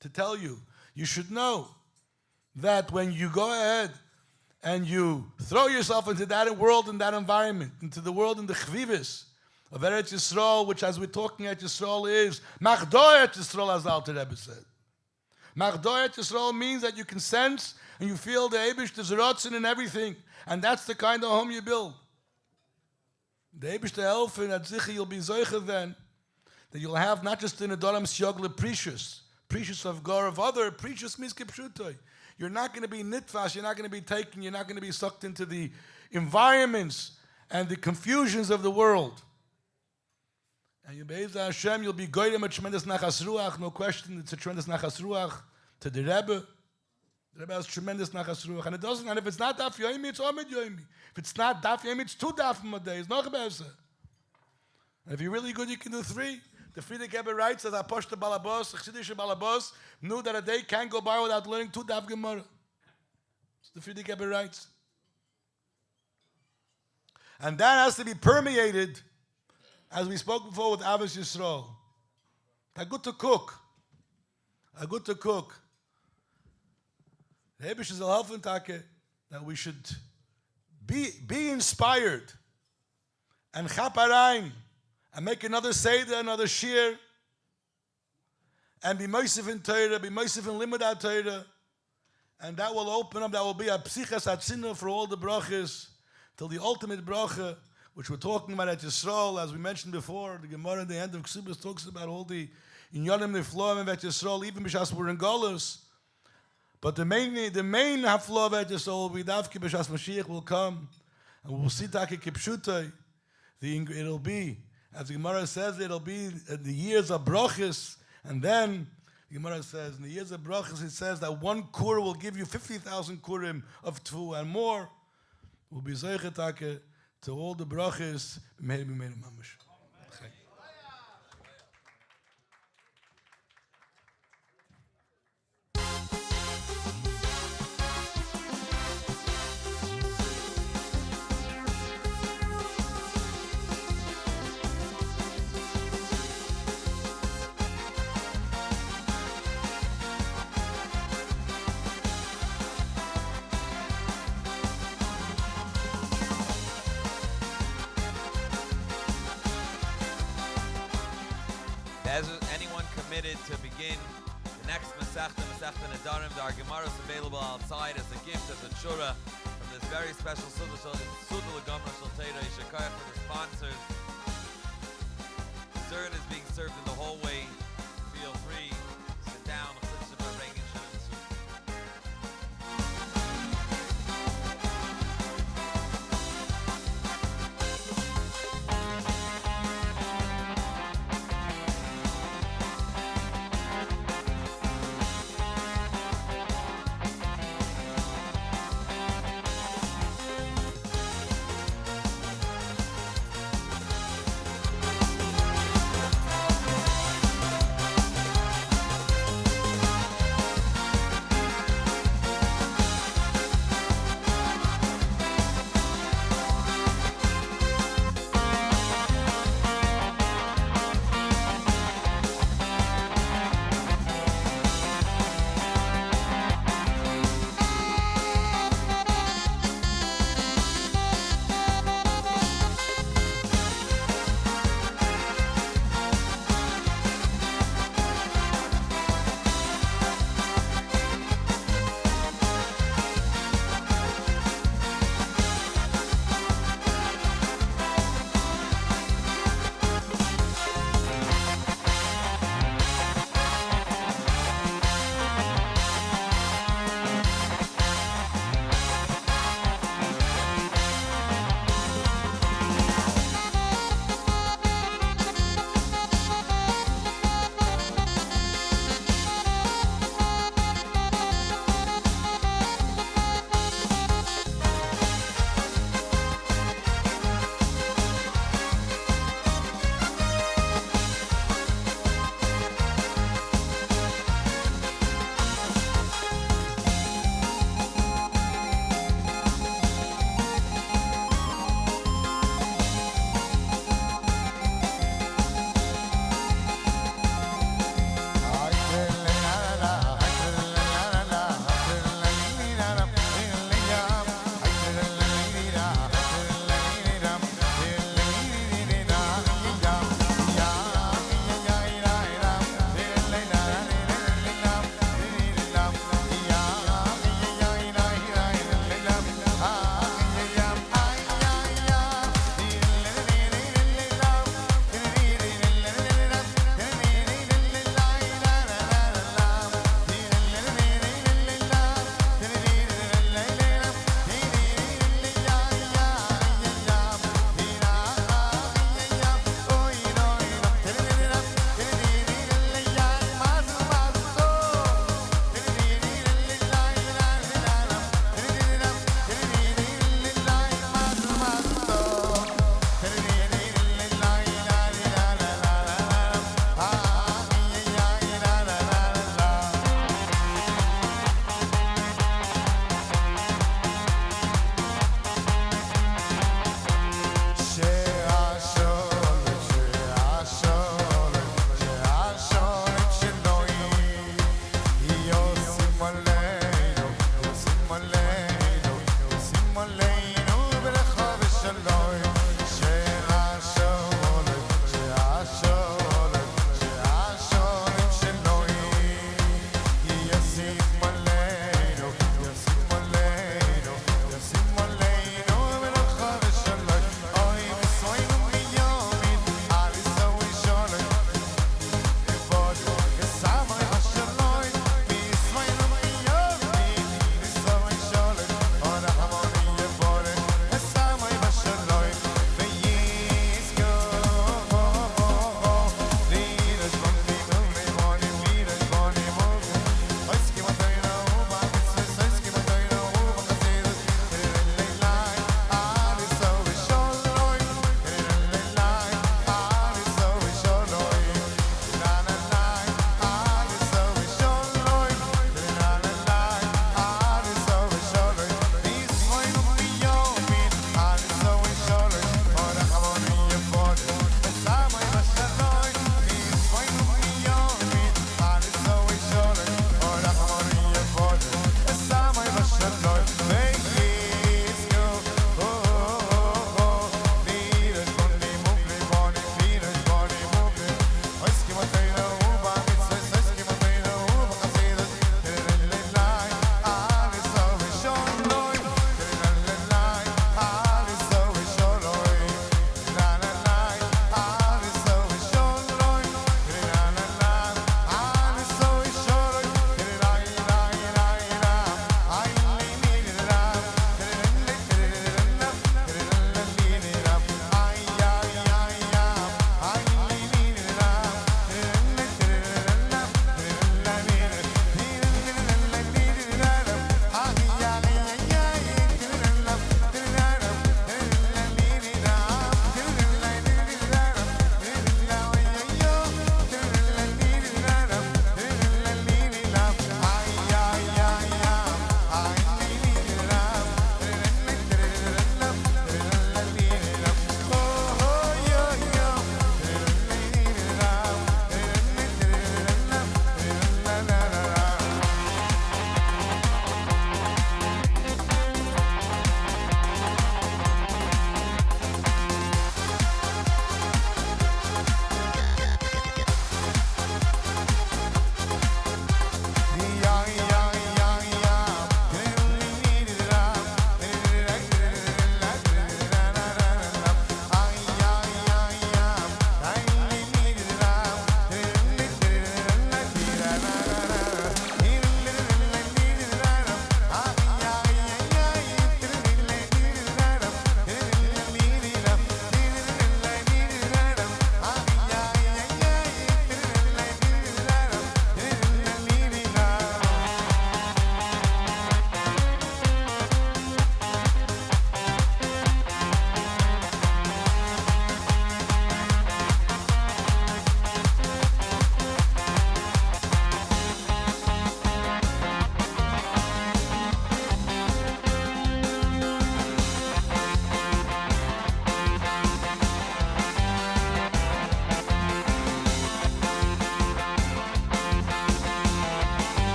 Speaker 6: to tell you, you should know that when you go ahead and you throw yourself into that world and that environment, into the world and the chvivis of Eretz Yisrael, which as we're talking at Yisrael is Machdoet Yisrael, as the Alter Rebbe said. Machdoet Yisrael means that you can sense and you feel the Eibush, the Zerotzen and everything, and that's the kind of home you build. The Eibush, the Elfen, at Zichi, you'll be Zoicha then, that you'll have not just in a Doram Syogle precious of Gar, of other, precious means Kipshutoy. You're not going to be nitfas, you're not going to be taken, you're not going to be sucked into the environments and the confusions of the world. And you Be'ez Hashem, you'll be goyim a tremendous nachas ruach, no question, it's a tremendous nachas ruach to the Rebbe. The Rebbe has tremendous nachas ruach. And if it's not daf yoimi, it's omid yoimi. If it's not daf yoimi, it's 2 dafim a day, it's noch besser. And if you're really good, you can do 3. The Frierdiker Rebbe writes that Aposhta Balabos, the Chassidische Balabos, knew that a day can't go by without learning 2 daf Gemara. So the Frierdiker Rebbe writes. And that has to be permeated, as we spoke before with Avos Yisrael. A good to cook. The Eibush is a helping take that we should be inspired and chaparaim and make another Seder, another Shir, and be Mosif in Torah, be Mosif in Limud Torah, and that will open up, that will be a psichas atzina for all the brachas, till the ultimate bracha, which we're talking about at Yisrael, as we mentioned before. The Gemara in the end of Kesubos talks about all the inyanim nefloim at Yisrael, even b'shas we're in Golus. But the main haflo at Yisrael will be Davki b'shas Mashiach will come, and we'll see Taki Kipshutai. It'll be, as the Gemara says, it'll be the years of brachas, and then the Gemara says, in the years of brachas, it says that 1 kur will give you 50,000 kurim of tfu and more. Will be Zeiche Take to all the brachas. May be made mamash. Okay.
Speaker 1: Has anyone committed to begin the next Masechta Nedarim? The Gemara is available outside as a gift, as a shura from this very special Suda L'Gamra Shel Teira. Yishakayach for the sponsors. Dessert is being served in the hallway. Feel free, sit down.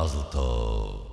Speaker 7: Mazel Tov.